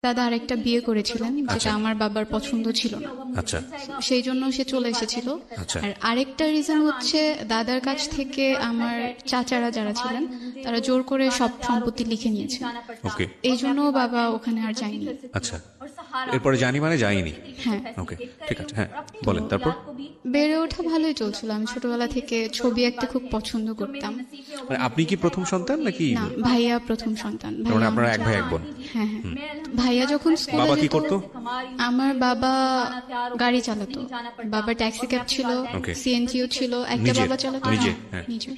দাদা আরেকটা বিয়ে করেছিলেন, যেটা আমার বাবার পছন্দ ছিল না। আচ্ছা সেই জন্য সে চলে এসেছিল। আচ্ছা। আর আরেকটা রিজন হচ্ছে দাদার কাছ থেকে আমার চাচারা যারা ছিলেন তারা জোর করে সব সম্পত্তি লিখে নিয়েছে। ওকে। এই জন্য বাবা ওখানে আর যায়নি। আচ্ছা, এরপরে জানি মানে যাইনি। হ্যাঁ, ওকে, ঠিক আছে, হ্যাঁ বলেন তারপর। বেড়ে ওঠা ভালোই চলছিল। আমি ছোটবেলা থেকে ছবি আঁকতে খুব পছন্দ করতাম। মানে আপনি কি প্রথম সন্তান নাকি? না, ভাইয়া প্রথম সন্তান। তার মানে ভাইয়া আপনারা এক ভাই এক বোন। হ্যাঁ হ্যাঁ। ভাইয়া যখন স্কুলে বাবা কি যেত, করতো? আমার বাবা গাড়ি চালাতো। বাবা ট্যাক্সি ক্যাব ছিল, Okay. সিএনজিও ছিল। একটা নিজে? বাবা চালাতো। নিজে? হ্যাঁ, হ্যাঁ। নিজে।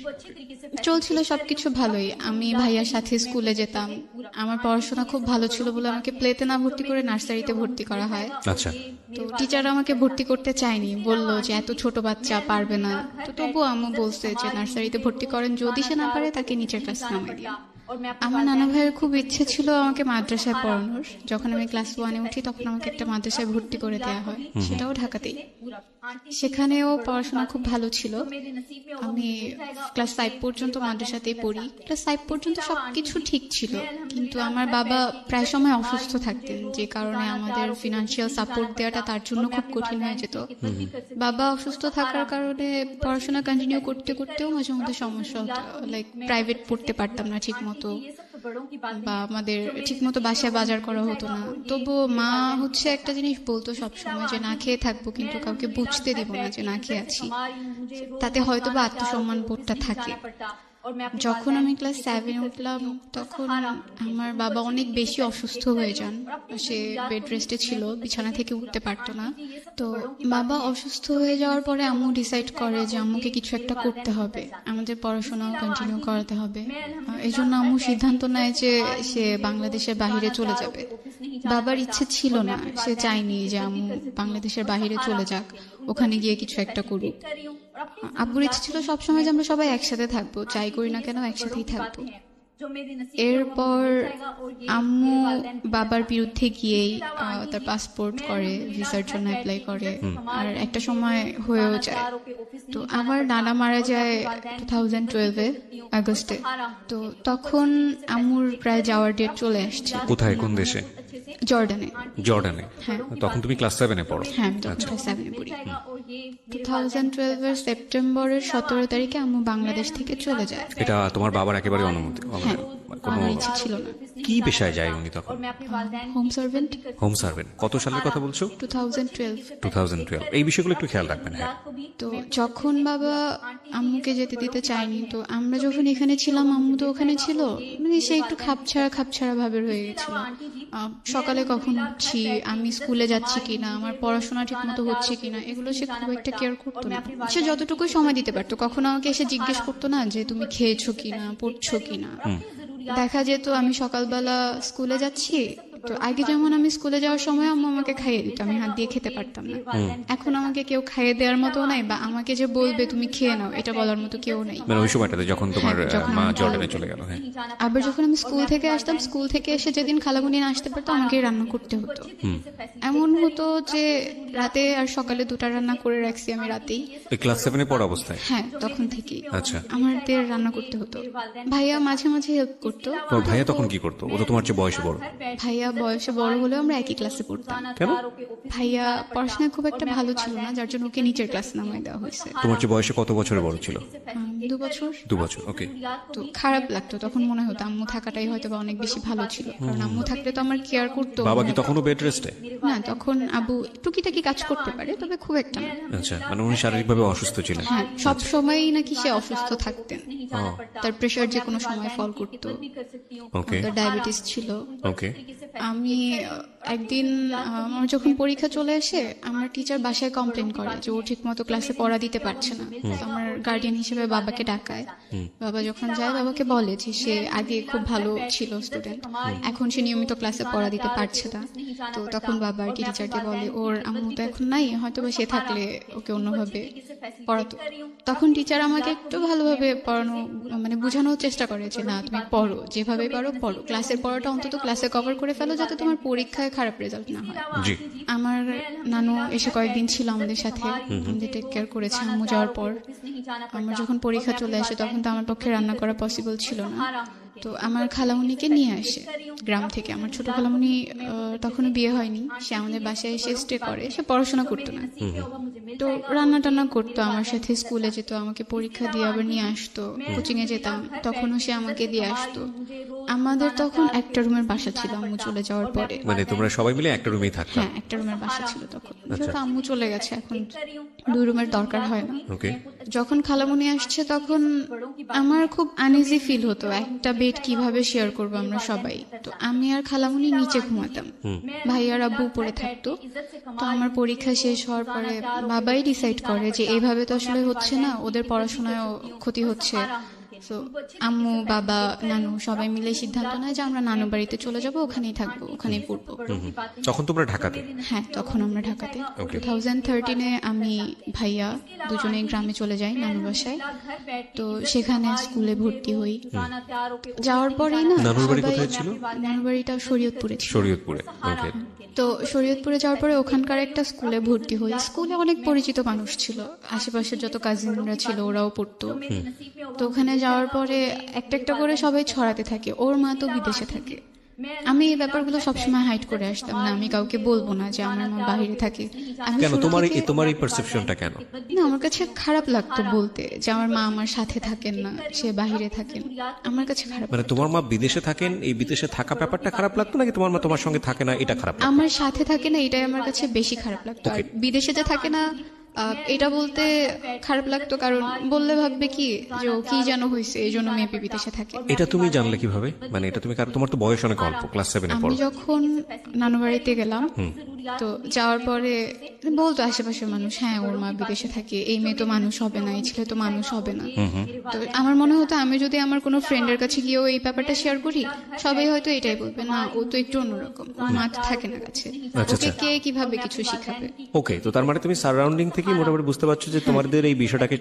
চলছিল সবকিছু ভালোই। আমি ভাইয়ার সাথে স্কুলে যেতাম। আমার পড়াশোনা খুব ভালো ছিল বলে আমাকে প্লেতে না ভর্তি করে নার্সারিতে ভর্তি করা হয়। আচ্ছা। তো টিচার আমাকে ভর্তি করতে চায়নি, বললো যে এত ছোট বাচ্চা পারবে না। তো তবুও আম্মু বলছে যে নার্সারিতে ভর্তি করেন, যদি সে না পারে তাকে নিচের ক্লাস নামাই দিন। আমার নানা ভাইয়ের খুব ইচ্ছে ছিল আমাকে মাদ্রাসায় পড়ানোর। যখন আমি ক্লাস 1-এ উঠি তখন আমাকে একটা মাদ্রাসায় ভর্তি করে দেওয়া হয়, সেটাও ঢাকাতেই। সেখানেও পড়াশোনা খুব ভালো ছিল। আমি ক্লাস 5 পর্যন্ত মাদ্রাসাতেই পড়ি। ক্লাস 5 পর্যন্ত সবকিছু ঠিক ছিল, কিন্তু আমার বাবা প্রায় সময় অসুস্থ থাকতেন, যে কারণে আমাদের ফিনান্সিয়াল সাপোর্ট দেওয়াটা তার জন্য খুব কঠিন হয়ে যেত। বাবা অসুস্থ থাকার কারণে পড়াশোনা কন্টিনিউ করতে করতেও মাঝে মধ্যে সমস্যা হতো। লাইক প্রাইভেট পড়তে পারতাম না ঠিক মতো, বা আমাদের ঠিক মতো বাসায় বাজার করা হতো না। তবুও মা হচ্ছে একটা জিনিস বলতো সবসময়, যে না খেয়ে থাকবো কিন্তু কাউকে বুঝতে দিব না যে না খেয়ে আছি। তাতে হয়তো বা আত্মসম্মান বোধটা থাকে। যখন আমি ক্লাস 7-এ উঠলাম তখন আমার বাবা অনেক বেশি অসুস্থ হয়ে যান। সে বেড রেস্টে ছিল, বিছানা থেকে উঠতে পারতো না। তো বাবা অসুস্থ হয়ে যাওয়ার পরে আম্মু ডিসাইড করে যে আম্মুকে কিছু একটা করতে হবে, আমাদের পড়াশোনাও কন্টিনিউ করাতে হবে। এই জন্য আম্মু সিদ্ধান্ত নেয় যে সে বাংলাদেশের বাইরে চলে যাবে। বাবার ইচ্ছে ছিল না, সে চায়নি যে আম্মু বাংলাদেশের বাইরে চলে যাক, ওখানে গিয়ে কিছু একটা করুক। আব্বুর ইচ্ছে ছিল সবসময় যে আমরা সবাই একসাথে থাকবো, যাই করি না কেন একসাথেই থাকবো। এরপর আম্মু বাবার বিরুদ্ধে গিয়েই তার পাসপোর্ট করে, ভিসার জন্য অ্যাপ্লাই করে, আর একটা সময় হয়েও যায়। তো আমার নানা মারা যায় 2012-এ আগস্টে। তো তখন আম্মুর প্রায় যাওয়ার ডেট চলে আসছে। কোথায়, কোন দেশে? জর্ডানে। জর্ডানে? হ্যাঁ। তখন তুমি ক্লাস 7-এ পড়ো? হ্যাঁ, আমি তখন ক্লাস 7-এ পড়ি। 2012-এর সেপ্টেম্বরের 17 তারিখে আম্মু বাংলাদেশ থেকে চলে যায়। এটা তোমার বাবার একেবারে অনুমতি? হ্যাঁ, কোনো আমার ইচ্ছে ছিল না। কি পেশায় যায় উনি তখন? Home servant. Home servant. কত সালের কথা বলছো? 2012। 2012। এই বিষয়গুলো একটু খেয়াল রাখবেন। হ্যাঁ। তো যখন বাবা আম্মুকে যেতে দিতে চায়নি, তো আমরা যখন এখানে ছিলাম আম্মু তো ওখানে ছিল, মানে সে একটু খাপছাড়া ভাবের হয়ে গেছিল। সকালে কখন উঠছি, আমি স্কুলে যাচ্ছি কিনা, আমার পড়াশোনা ঠিক মতো হচ্ছে কিনা, এগুলো সে খুব একটা কেয়ার করতো না। সে যতটুকু সময় দিতে পারতো, কখনো আমাকে এসে জিজ্ঞেস করতো না যে তুমি খেয়েছো কিনা, পড়ছো কিনা। দেখা যেত আমি সকালবেলা স্কুলে যাচ্ছি, তো আগে যেমন আমি স্কুলে যাওয়ার সময় আম্মু আমাকে খাইয়ে দিত, আমি হাত দিয়ে খেতে পারতাম না। এখন আমাকে কেউ খাইয়ে দেওয়ার মতো নাই, বা আমাকে যে বলবে তুমি খেয়ে নাও এটা বলার মতো কেউ নাই। মানে ওই সময়টাতে যখন তোমার যখন মা আমি জর্ডানে চলে গেল। হ্যাঁ। আবার যখন আমি স্কুল থেকে আসতাম, স্কুল থেকে এসে যেদিন খালামণি না আসতে পারতো আমাকে রান্না করতে হতো। এমন হতো যে রাতে আর সকালে দুটা রান্না করে রাখছি আমি রাতেই। এই ক্লাস 7-এ পড়া অবস্থায়? হ্যাঁ, তখন থেকেই আচ্ছা। আমাদের রান্না করতে হতো। ভাইয়া মাঝে মাঝে হেল্প করতো। তোমার ভাইয়া তখন কি করতো? ও তো তোমার চেয়ে বয়সে বড়। ভাইয়া বয়সে বড় হলেও আমরা একই ক্লাসে পড়তাম। কেন? ভাইয়া পড়াশোনায় খুব একটা ভালো ছিল না, যার জন্য ওকে নিচের ক্লাস নামাই দেওয়া হয়েছে। তোমার চেয়ে বয়সে কত বছরের বড় ছিল? 2 বছর। 2 বছর। ওকে। তো খারাপ লাগতো তখন, মনে হতো আম্মু থাকাটাই হয়তো বা অনেক বেশি ভালো ছিল, কারণ আম্মু থাকলে তো আমার কেয়ার করতো। বাবা কি তখনও বেড রেস্টে? না, তখন আবু টুকিটাকি কাজ করতে পারে, তবে খুব একটা না। আচ্ছা, মানে উনি শারীরিকভাবে অসুস্থ ছিলেন? হ্যাঁ, সব সময়ই নাকি সে অসুস্থ থাকতেন। তার প্রেশার যে কোনো সময় ফল করতো। ওকে। তার ডায়াবেটিস ছিল। ওকে। আমি একদিন আমার যখন পরীক্ষা চলে আসে, আমার টিচার বাসায় কমপ্লেন করে যে ও ঠিক মতো ক্লাসে পড়া দিতে পারছে না। তো আমার গার্ডিয়ান হিসেবে বাবাকে ডাকায়। বাবা যখন যায় বাবাকে বলে যে সে আগে খুব ভালো ছিল স্টুডেন্ট, এখন সে নিয়মিত ক্লাসে পড়া দিতে পারছে না। তো তখন বাবা আর কি টিচারকে বলে ওর আম্মু তো এখন নাই, হয়তো বা সে থাকলে ওকে অন্যভাবে পড়াতো। তখন টিচার আমাকে একটু ভালোভাবে পড়ানো, মানে বোঝানোর চেষ্টা করে যে না তুমি পড়ো, যেভাবে পারো পড়ো, ক্লাসের পড়াটা অন্তত ক্লাসে কভার করে ফেলো, যাতে তোমার পরীক্ষায় খারাপ রেজাল্ট না হয়। জি। আমার নানু এসে কয়েকদিন ছিল আমাদের সাথে, আমাদের টেক কেয়ার করেছে আম্মু যাওয়ার পর। আমার যখন পরীক্ষা চলে আসে তখন তো আমার পক্ষে রান্না করা পসিবল ছিল না। তো আমার খালামুনিকে নিয়ে আসে গ্রাম থেকে। আমার ছোট খালামুনি তখনও বিয়ে হয়নি, সে আমাদের বাসায় এসে স্টে করে, সে পড়াশোনা করতো না। তো রান্না টান্না করতো, আমার সাথে স্কুলে যেত, আমাকে পরীক্ষা দিয়ে আবার নিয়ে আসতো, কোচিং এ যেতাম তখনও সে আমাকে দিয়ে আসতো। আমাদের তখন একটা রুমের বাসা ছিল আম্মু চলে যাওয়ার পরে। মানে তোমরা সবাই মিলে একটা রুমেই থাকতাম? হ্যাঁ, একটা রুমের বাসা ছিল তখন, যেহেতু আম্মু চলে গেছে এখন 2 রুমের দরকার হয় না। ওকে। যখন খালামুনি আসছে তখন আমার খুব আনইজি ফিল হতো, একটা বেড কিভাবে শেয়ার করবো আমরা সবাই। তো আমি আর খালামুনি নিচে ঘুমাতাম, ভাই আর আব্বু উপরে থাকতো। তো আমার পরীক্ষা শেষ হওয়ার পরে বাবাই ডিসাইড করে যে এইভাবে তো আসলে হচ্ছে না, ওদের পড়াশোনায়ও ক্ষতি হচ্ছে। তো আম্মু, বাবা, নানু সবাই মিলে সিদ্ধান্ত নেয় যে আমরা নানু বাড়িতে চলে যাব, ওখানেই থাকবো, ওখানেই পড়বো। তখন তোমরা ঢাকাতে? হ্যাঁ, তখন আমরা ঢাকাতে। 2013-এ আমি ভাইয়া দুজনেই গ্রামে চলে যাই নানু বাসায়। তো সেখানে স্কুলে ভর্তি হই। যাওয়ার পরেই না নানুর বাড়ি সবাই- কোথায় ছিল? নানুর বাড়িটা শরীয়তপুরে ছিল। শরীয়তপুরে। ওকে। তো শরীয়তপুরে যাওয়ার পরে ওখানকার একটা স্কুলে ভর্তি হই। স্কুলে অনেক পরিচিত মানুষ ছিল, আশেপাশের যত কাজিনরা ছিল ওরাও পড়তো। তো ওখানে যাওয়ার পরে একটা একটা করে সবাই ছড়াতে থাকে, ওর মা তো বিদেশে থাকে। আমি এই ব্যাপারগুলো সবসময় হাইড করে আসতাম না, আমি কাউকে বলবো না যে আমার মা বাইরে থাকে। আমি কেন শুরু থেকে- তোমার এই পারসেপশনটা কেন? না, আমার কাছে খারাপ লাগতো বলতে যে আমার মা আমার সাথে থাকেন না, সে বাইরে থাকেন। আমার কাছে খারাপ মানে তোমার মা বিদেশে থাকেন, এই বিদেশে থাকা ব্যাপারটা খারাপ লাগতো নাকি তোমার মা তোমার সঙ্গে থাকে না এটা খারাপ লাগতো? আমার সাথে থাকে না এটাই আমার কাছে বেশি খারাপ লাগতো। আর বিদেশে যে থাকে না এটা বলতে খারাপ লাগতো, কারণ বললে ভাববে কি যে ও কি যেন হয়েছে, এই জন্য মেয়ে বিদেশে থাকে। এটা তুমি জানলে কিভাবে? মানে এটা তুমি তোমার তো বয়স অনেক অল্প, ক্লাস 7 এ আমি পড়ো। যখন নানু বাড়িতে গেলাম, তো যাওয়ার পরে বলতো আশেপাশের মানুষ, হ্যাঁ ওর মা বিদেশে থাকে, এই মেয়ে তো মানুষ হবে না, এই ছেলে তো মানুষ হবে না। তো আমার মনে হতো আমি যদি আমার কোনো ফ্রেন্ডের কাছে গিয়েও এই ব্যাপারটা শেয়ার করি, সবাই হয়তো এটাই বলবে, না ও তো একটু অন্যরকম, ওর মা তো থাকে না কাছে, ওকে কে কিভাবে কিছু শিখাবে। ওকে, তো তার মানে তুমি সারাউন্ডিং থেকে মোটামুটি বুঝতে পারছো যে তোমাদের এই বিষয়টাকে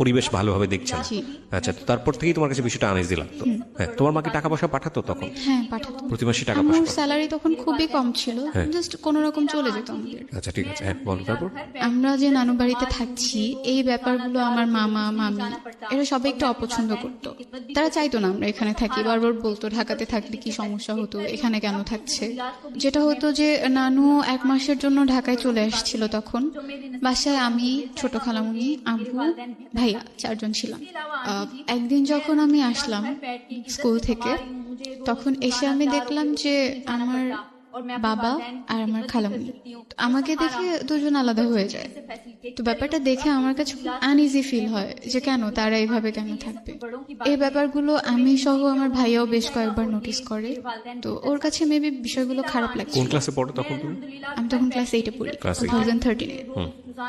পরিবেশ ভালোভাবে দেখছে না। জি। আচ্ছা, তো তারপর থেকেই তোমার কাছে বিষয়টা আনইজি লাগতো। হ্যাঁ, তোমার মাকে টাকা পয়সা পাঠাতো তখন? হ্যাঁ, পাঠাতো। প্রতি মাসে টাকা আমার পয়সা? স্যালারি তখন খুবই কম ছিল, জাস্ট কোনো রকম চলে যেত আমাদের। আচ্ছা ঠিক আছে, হ্যাঁ বলো তারপর। আমরা যে নানু বাড়িতে থাকছি এই ব্যাপারগুলো আমার মামা, মামি এরা সবাই একটু অপছন্দ করতো। তারা চাইতো না আমরা এখানে থাকি, বারবার বলতো ঢাকাতে থাকলে কি সমস্যা হতো, এখানে কেন থাকছে। যেটা হতো যে নানু 1 মাসের জন্য ঢাকায় চলে আসছিল, তখন বাসায় আমি, ছোট খালামুনি, আব্বু, ভাইয়া 4 জন ছিলাম। একদিন যখন আমি আসলাম স্কুল থেকে, তখন এসে আমি দেখলাম যে আমার বাবা আর আমার খালামুনি আমাকে দেখে দুজন আলাদা হয়ে যায়। তো ব্যাপারটা দেখে আমার কাছে খুব আনইজি ফিল হয় যে কেন তারা এইভাবে কেন থাকবে। এই ব্যাপারগুলো আমি সহ আমার ভাইয়াও বেশ কয়েকবার নোটিস করে। তো ওর কাছে মেবি বিষয়গুলো খারাপ লাগছে। কোন ক্লাসে পড়ো তখন তুমি? আমি তখন ক্লাস 8-এ পড়ি, Class 8 2013-এ।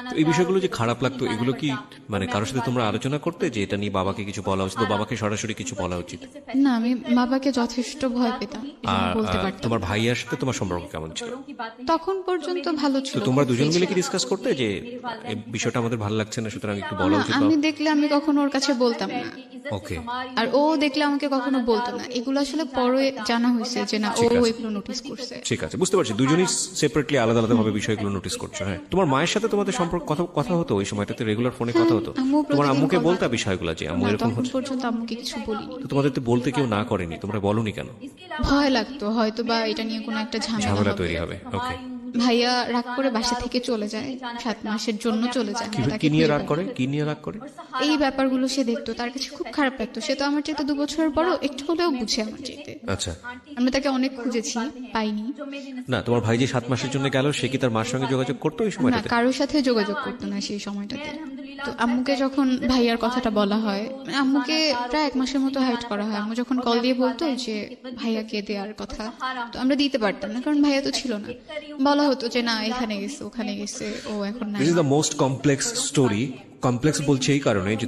তো এই বিষয়গুলো যে খারাপ লাগতো, এগুলো কি মানে কারোর সাথে তোমরা আলোচনা করতে যে এটা নিয়ে বাবাকে কিছু বলা উচিত বা বাবাকে সরাসরি কিছু বলা উচিত? না, আমি বাবাকে যথেষ্ট ভয় পেতাম, এজন্য বলতে পারতাম। তোমার ভাইয়ার সাথে তোমার সম্পর্ক কেমন ছিল? তখন পর্যন্ত ভালো তো ছিল। তোমরা দুজন মিলে কি ডিসকাস করতে যে এই বিষয়টা আমাদের ভালো লাগছে না, সুতরাং একটু বলা না, উচিত? আমি দেখলে আমি কখনো ওর কাছে বলতাম না, ওকে, আর ও দেখলে আমাকে কখনো বলতো না। এগুলো আসলে পরে জানা হয়েছে যে না, ও ঠিক আছে। এগুলো নোটিস করছে। ঠিক আছে, বুঝতে পারছি দুজনই সেপারেটলি আলাদা আলাদা ভাবে বিষয়গুলো নোটিস করছো। হ্যাঁ, তোমার মায়ের সাথে তোমাদের সম্পর্ক কথা হতো ওই সময়টাতে? রেগুলার ফোনে কথা হতো? আম্মু তোমার প্রতিদিন আম্মুকে কথা- বলতা বিষয়গুলো যে আম্মু না, এরকম তখন হচ্ছে? পর্যন্ত আম্মুকে কিছু বলিনি। তো তোমাদের তো বলতে কেউ না করেনি, তোমরা বলনি কেন? ভয় লাগতো হয়তো বা এটা নিয়ে কোনো একটা ঝামেলা ঝামেলা হবে। তৈরি হবে। ওকে, ভাইয়া রাগ করে বাসা থেকে চলে যায়, 7 মাসের জন্য চলে যায়। আমি তাকে কি নিয়ে খুঁজে রাগ পাই। করে? কি নিয়ে রাগ করে? এই ব্যাপারগুলো সে দেখতো, তার কাছে খুব খারাপ লাগতো। সে তো আমার চাইতে 2 বছরের বড়, একটু হলেও বুঝে আমার চাইতে। আচ্ছা, আমরা তাকে অনেক খুঁজেছি, পাইনি। না তোমার ভাই যে 7 মাসের জন্য গেল, সে কি তার মার সঙ্গে যোগাযোগ করতো ওই না, সময়টাতে? কারোর সাথে যোগাযোগ করতো না সেই সময়টাতে। তো আম্মুকে যখন ভাইয়ার কথাটা বলা হয়, আম্মুকে প্রায় 1 মাসের মতো হাইড করা হয়। আম্মু যখন কল দিয়ে বলতো যে ভাইয়াকে দেওয়ার কথা, তো আমরা দিতে পারতাম না, কারণ ভাইয়া তো ছিল না। বলা হতো যে না, এখানে গেছে, ওখানে গেছে, ও এখন নাই। This is the most complex story. Complex বলছে এই কারণে যে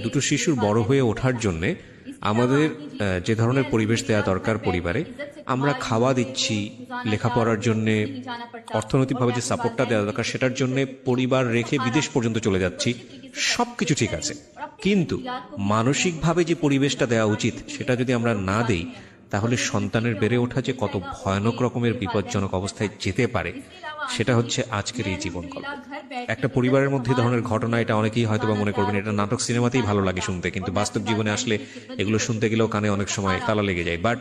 দুটো শিশুর বড় হয়ে ওঠার জন্য আমাদের যে ধরনের পরিবেশ দেওয়া দরকার পরিবারে, আমরা খাওয়া দিচ্ছি, লেখাপড়ার জন্য অর্থনৈতিকভাবে যে সাপোর্টটা দেওয়া দরকার সেটার জন্য পরিবার রেখে বিদেশ পর্যন্ত চলে যাচ্ছি, সবকিছু ঠিক আছে, কিন্তু মানসিকভাবে যে পরিবেশটা দেওয়া উচিত সেটা যদি আমরা না দেই, তাহলে সন্তানের বেড়ে ওঠা যে কত ভয়ানক রকমের বিপজ্জনক অবস্থায় যেতে পারে সেটা হচ্ছে আজকের এই জীবন গল্প। একটা পরিবারের মধ্যে ধরনের ঘটনা, এটা অনেকেই হয়তো বা মনে করবেন এটা নাটক সিনেমাতেই ভালো লাগে শুনতে, কিন্তু বাস্তব জীবনে আসলে এগুলো শুনতে গেলেও কানে অনেক সময় তালা লেগে যায়। But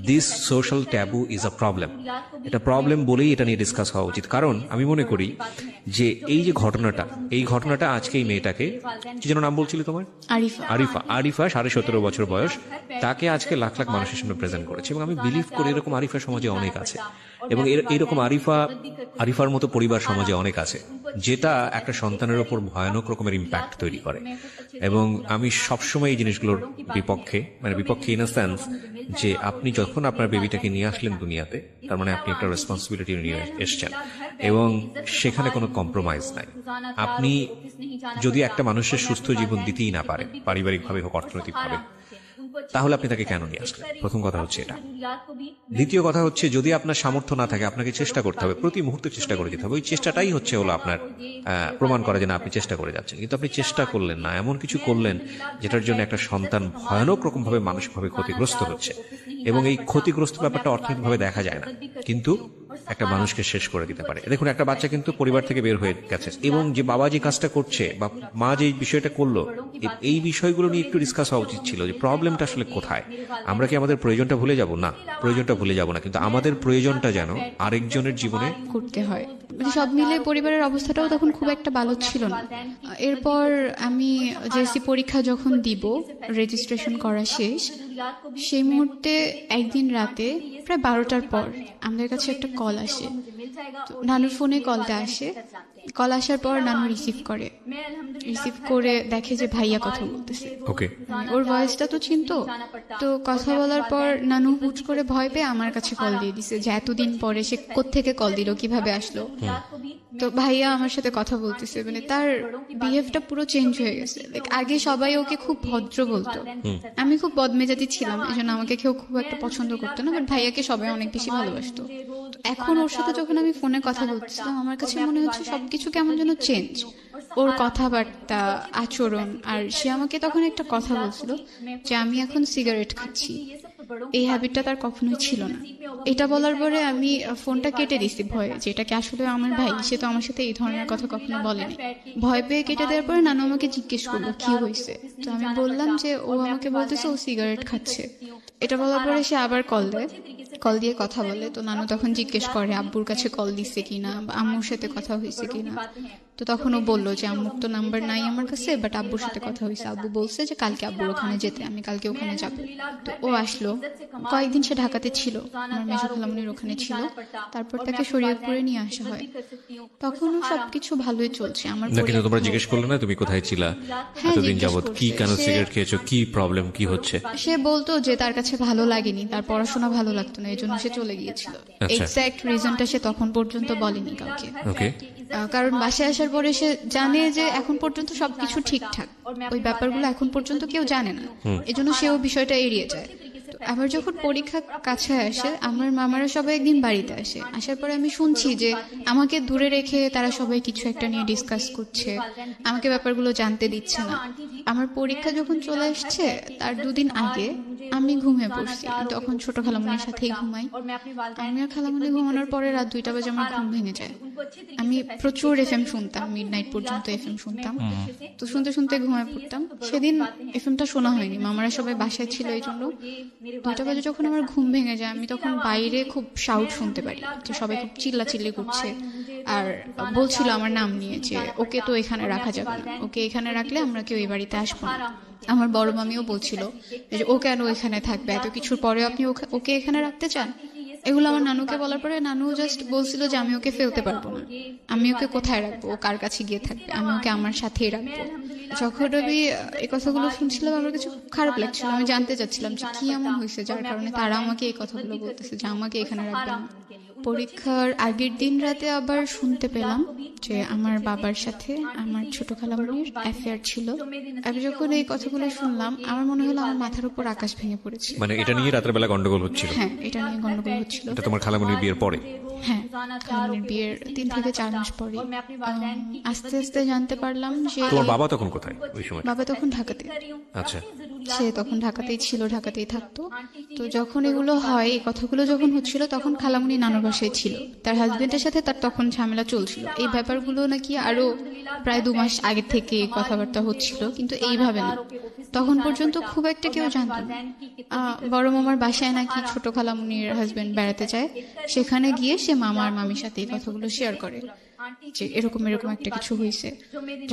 this social taboo is a problem. এটা প্রবলেম বলেই এটা নিয়ে ডিসকাস হওয়া উচিত। কারণ আমি মনে করি যে এই যে ঘটনাটা আজকে এই মেয়েটাকে, কি যেন নাম বলছিলে তোমার? আরিফা 17.5 বছর বয়স, তাকে আজকে লাখ লাখ মানুষের সামনে প্রেজেন্ট করেছে। এবং আমি বিলিভ করি এরকম আরিফা সমাজে অনেক আছে, এবং এইরকম আরিফার মতো পরিবার সমাজে অনেক আছে, যেটা একটা সন্তানের ওপর ভয়ানক রকমের ইম্প্যাক্ট তৈরি করে। এবং আমি সবসময় এই জিনিসগুলোর বিপক্ষে, মানে বিপক্ষে ইন আ সেন্স যে আপনি যখন আপনার বেবিটাকে নিয়ে আসলেন দুনিয়াতে, তার মানে আপনি একটা রেসপন্সিবিলিটি নিয়ে এসছেন, এবং সেখানে কোনো কম্প্রোমাইজ নাই। আপনি যদি একটা মানুষের সুস্থ জীবন দিতেই না পারেন, পারিবারিকভাবে হোক অর্থনৈতিকভাবে, তাহলে আপনি তাকে কেন নিয়ে আসলেন? প্রথম কথা হচ্ছে এটা। দ্বিতীয় কথা হচ্ছে, যদি আপনার সামর্থ্য না থাকে, আপনাকে চেষ্টা করতে হবে, প্রতি মুহূর্তে চেষ্টা করে যেতে হবে। ওই চেষ্টাটাই হলো আপনার প্রমাণ করা যে না, আপনি চেষ্টা করে যাচ্ছেন। কিন্তু আপনি চেষ্টা করলেন না, এমন কিছু করলেন যেটার জন্য একটা সন্তান ভয়ানক রকমভাবে মানসিকভাবে ক্ষতিগ্রস্ত হচ্ছে, এবং এই ক্ষতিগ্রস্ত ব্যাপারটা অর্থনৈতিকভাবে দেখা যায় না, কিন্তু একটা মানুষকে শেষ করে দিতে পারে। দেখুন, একটা বাচ্চা কিন্তু পরিবার থেকে বের হয়ে গেছে, এবং যে বাবা যে কাজটা করছে বা মা যে বিষয়টা করলো, এই বিষয়গুলো নিয়ে একটু ডিসকাস হওয়া উচিত ছিল, যে প্রবলেমটা আসলে কোথায়। আমরা কি আমাদের প্রয়োজনটা ভুলে যাব? না, প্রয়োজনটা ভুলে যাব না, কিন্তু আমাদের প্রয়োজনটা যেন আরেকজনের জীবনে করতে হয়। মানে সব মিলে পরিবারের অবস্থাটাও তখন খুব একটা ভালো ছিল না। এরপর আমি জেএসসি পরীক্ষা যখন দিব, রেজিস্ট্রেশন করা শেষ, সেই মুহূর্তে একদিন রাতে প্রায় 12টার পর আমাদের কাছে একটা কল আসে। নানুর ফোনে কলটা আসে। কল আসার পর নানু রিসিভ করে দেখে যে ভাইয়া কথা বলতেছে। ওকে, ওর ভয়েসটা তো চিনতো। তো কথা বলার পর নানু হুট করে ভয় পেয়ে আমার কাছে কল দিয়ে দিছে, যে এতদিন পরে সে কোত্থেকে কল দিল, কিভাবে আসলো। তো ভাইয়া আমার সাথে কথা বলতেছে, মানে তার বিহেভটা পুরো চেঞ্জ হয়ে গেছে। লাইক আগে সবাই ওকে খুব ভদ্র বলতো, আমি খুব বদমেজাজি ছিলাম, এই জন্য আমাকে কেউ খুব একটা পছন্দ করতো না, বাট ভাইয়াকে সবাই অনেক বেশি ভালোবাসতো। এখন ওর সাথে যখন আমি ফোনে কথা বলছিলাম, আমার কাছে মনে হচ্ছে সবকিছু কেমন যেন চেঞ্জ, ওর কথাবার্তা, আচরণ। আর সে আমাকে তখন একটা কথা বলছিল যে আমি এখন সিগারেট খাচ্ছি। এই হ্যাবিটটা তার কখনোই ছিল না। এটা বলার পরে আমি ফোনটা কেটে দিছি ভয়ে, যে এটাকে আসলে আমার ভাই, সে তো আমার সাথে এই ধরনের কথা কখনো বলেনি। ভয় পেয়ে কেটে দেওয়ার পরে নানু আমাকে জিজ্ঞেস করলো কি হয়েছে। তো আমি বললাম যে ও আমাকে বলতেছে ও সিগারেট খাচ্ছে। এটা বলার পরে সে আবার কল দিয়ে কথা বলে। তো নানু তখন জিজ্ঞেস করে আব্বুর কাছে কল দিচ্ছে কিনা, বা আম্মুর সাথে কথা হয়েছে কিনা। তো তখন ও বললো যে আম্মুর তো নাম্বার নাই আমার কাছে, বাট আব্বুর সাথে কথা হয়েছে। আব্বু বলছে যে কালকে আব্বুর ওখানে যেতে, আমি কালকে ওখানে যাবো। তো ও আসলো। কয়েকদিন সে ঢাকাতে ছিল, আমার মেজো খালামণির ওখানে ছিল। তারপর তাকে শরীয়তপুরে নিয়ে আসা হয়। তখনও সবকিছু ভালোই চলছে। আমার না, কিন্তু তোমরা জিজ্ঞেস করলে না তুমি কোথায় ছিলা এতদিন যাবত, কি কেন সিগারেট খেয়েছো, কি প্রবলেম, কি হচ্ছে? সে বলতো যে তার কাছে ভালো লাগেনি, তার পড়াশোনা ভালো লাগতো না, এই জন্য সে চলে গিয়েছিল। এক্সাক্ট রিজনটা সে তখন পর্যন্ত বলেনি কাউকে। ওকে, কারণ বাসায় আসার পরে সে জানে যে এখন পর্যন্ত সবকিছু ঠিকঠাক, ওই ব্যাপারগুলো এখন পর্যন্ত কেউ জানে না, এজন্য সেও বিষয়টা এড়িয়ে যায়। আবার যখন পরীক্ষা কাছে আসে, আমার মামারা সবাই একদিন বাড়িতে আসে। আসার পরে আমি শুনছি যে আমাকে দূরে রেখে তারা সবাই কিছু একটা নিয়ে ডিসকাস করছে, আমাকে ব্যাপারগুলো জানতে দিচ্ছে না। আমার পরীক্ষা যখন চলে আসছে তার 2 দিন আগে আমি ঘুমিয়ে পড়ছি। তখন ছোট খালামণির সাথেই ঘুমাই। আমি আর খালামণি ঘুমানোর পরে রাত 2টা বাজে আমার ঘুম ভেঙে যায়। আমি প্রচুর এফএম শুনতাম, মিডনাইট পর্যন্ত এফএম শুনতাম। তো শুনতে শুনতে ঘুমিয়ে পড়তাম। সেদিন এফএমটা শোনা হয়নি, মামারা সবাই বাসায় ছিল, এই জন্য 2টা বাজে যখন আমার ঘুম ভেঙে যায়, আমি তখন বাইরে খুব শাউট শুনতে পারি, যে সবাই খুব চিল্লাচিল্লি করছে আর বলছিল আমার নাম নিয়ে যে ওকে তো এখানে রাখা যাবে না, ওকে এখানে রাখলে আমরা কেউ এই বাড়িতে আসবো না। আমার বড় মামিও বলছিল যে ও কেন এখানে থাকবে, এত কিছুর পরে আপনি ওকে এখানে রাখতে চান। এগুলো আমার নানুকে বলার পরে নানু জাস্ট বলছিল যে আমি ওকে ফেলতে পারবো না, আমি ওকে কোথায় রাখবো, ও কার কাছে গিয়ে থাকবে, আমি ওকে আমার সাথেই রাখবো। যখন আমি এই কথাগুলো শুনছিলাম আমার কিছু খারাপ লাগছিল, আমি জানতে চাচ্ছিলাম যে কি এমন হয়েছে যার কারণে তারা আমাকে এই কথাগুলো বলতেছে যে আমাকে এখানে রাখবে না। পরীক্ষার আগের দিন রাতে আবার শুনতে পেলাম যে আমার বাবার সাথে আমার ছোট খালামণির অ্যাফেয়ার ছিল। আমি যখন এই কথাগুলো শুনলাম আমার মনে হলো আমার মাথার উপর আকাশ ভেঙে পড়েছে। মানে এটা নিয়ে রাতের বেলা গন্ডগোল হচ্ছিল? হ্যাঁ, এটা নিয়ে গন্ডগোল হচ্ছিল। এটা তোমার খালামণির বিয়ের পরে? হ্যাঁ, খালামণির বিয়ের 3 থেকে 4 মাস পরে আস্তে আস্তে জানতে পারলাম যে তোমার বাবা তখন কোথায় ওই সময়? বাবা তখন ঢাকাতে। আচ্ছা। সে তখন ঢাকাতেই ছিল, ঢাকাতেই থাকতো। তো যখন এগুলো হয়, এই কথাগুলো যখন হচ্ছিল, তখন খালামণি নানু বাসায় ছিল। তার হাজবেন্ডের সাথে তার তখন ঝামেলা চলছিল। এই ব্যাপারগুলো নাকি আরো প্রায় 2 মাস আগে থেকে কথাবার্তা হচ্ছিল, কিন্তু এইভাবে না। তখন পর্যন্ত খুব একটা কেউ জানতো না। বড় মামার বাসায় নাকি ছোট খালামণির হাজবেন্ড বেড়াতে যায়, সেখানে গিয়ে সে মামা আর মামির সাথে এই কথাগুলো শেয়ার করে যে এরকম এরকম একটা কিছু হয়েছে।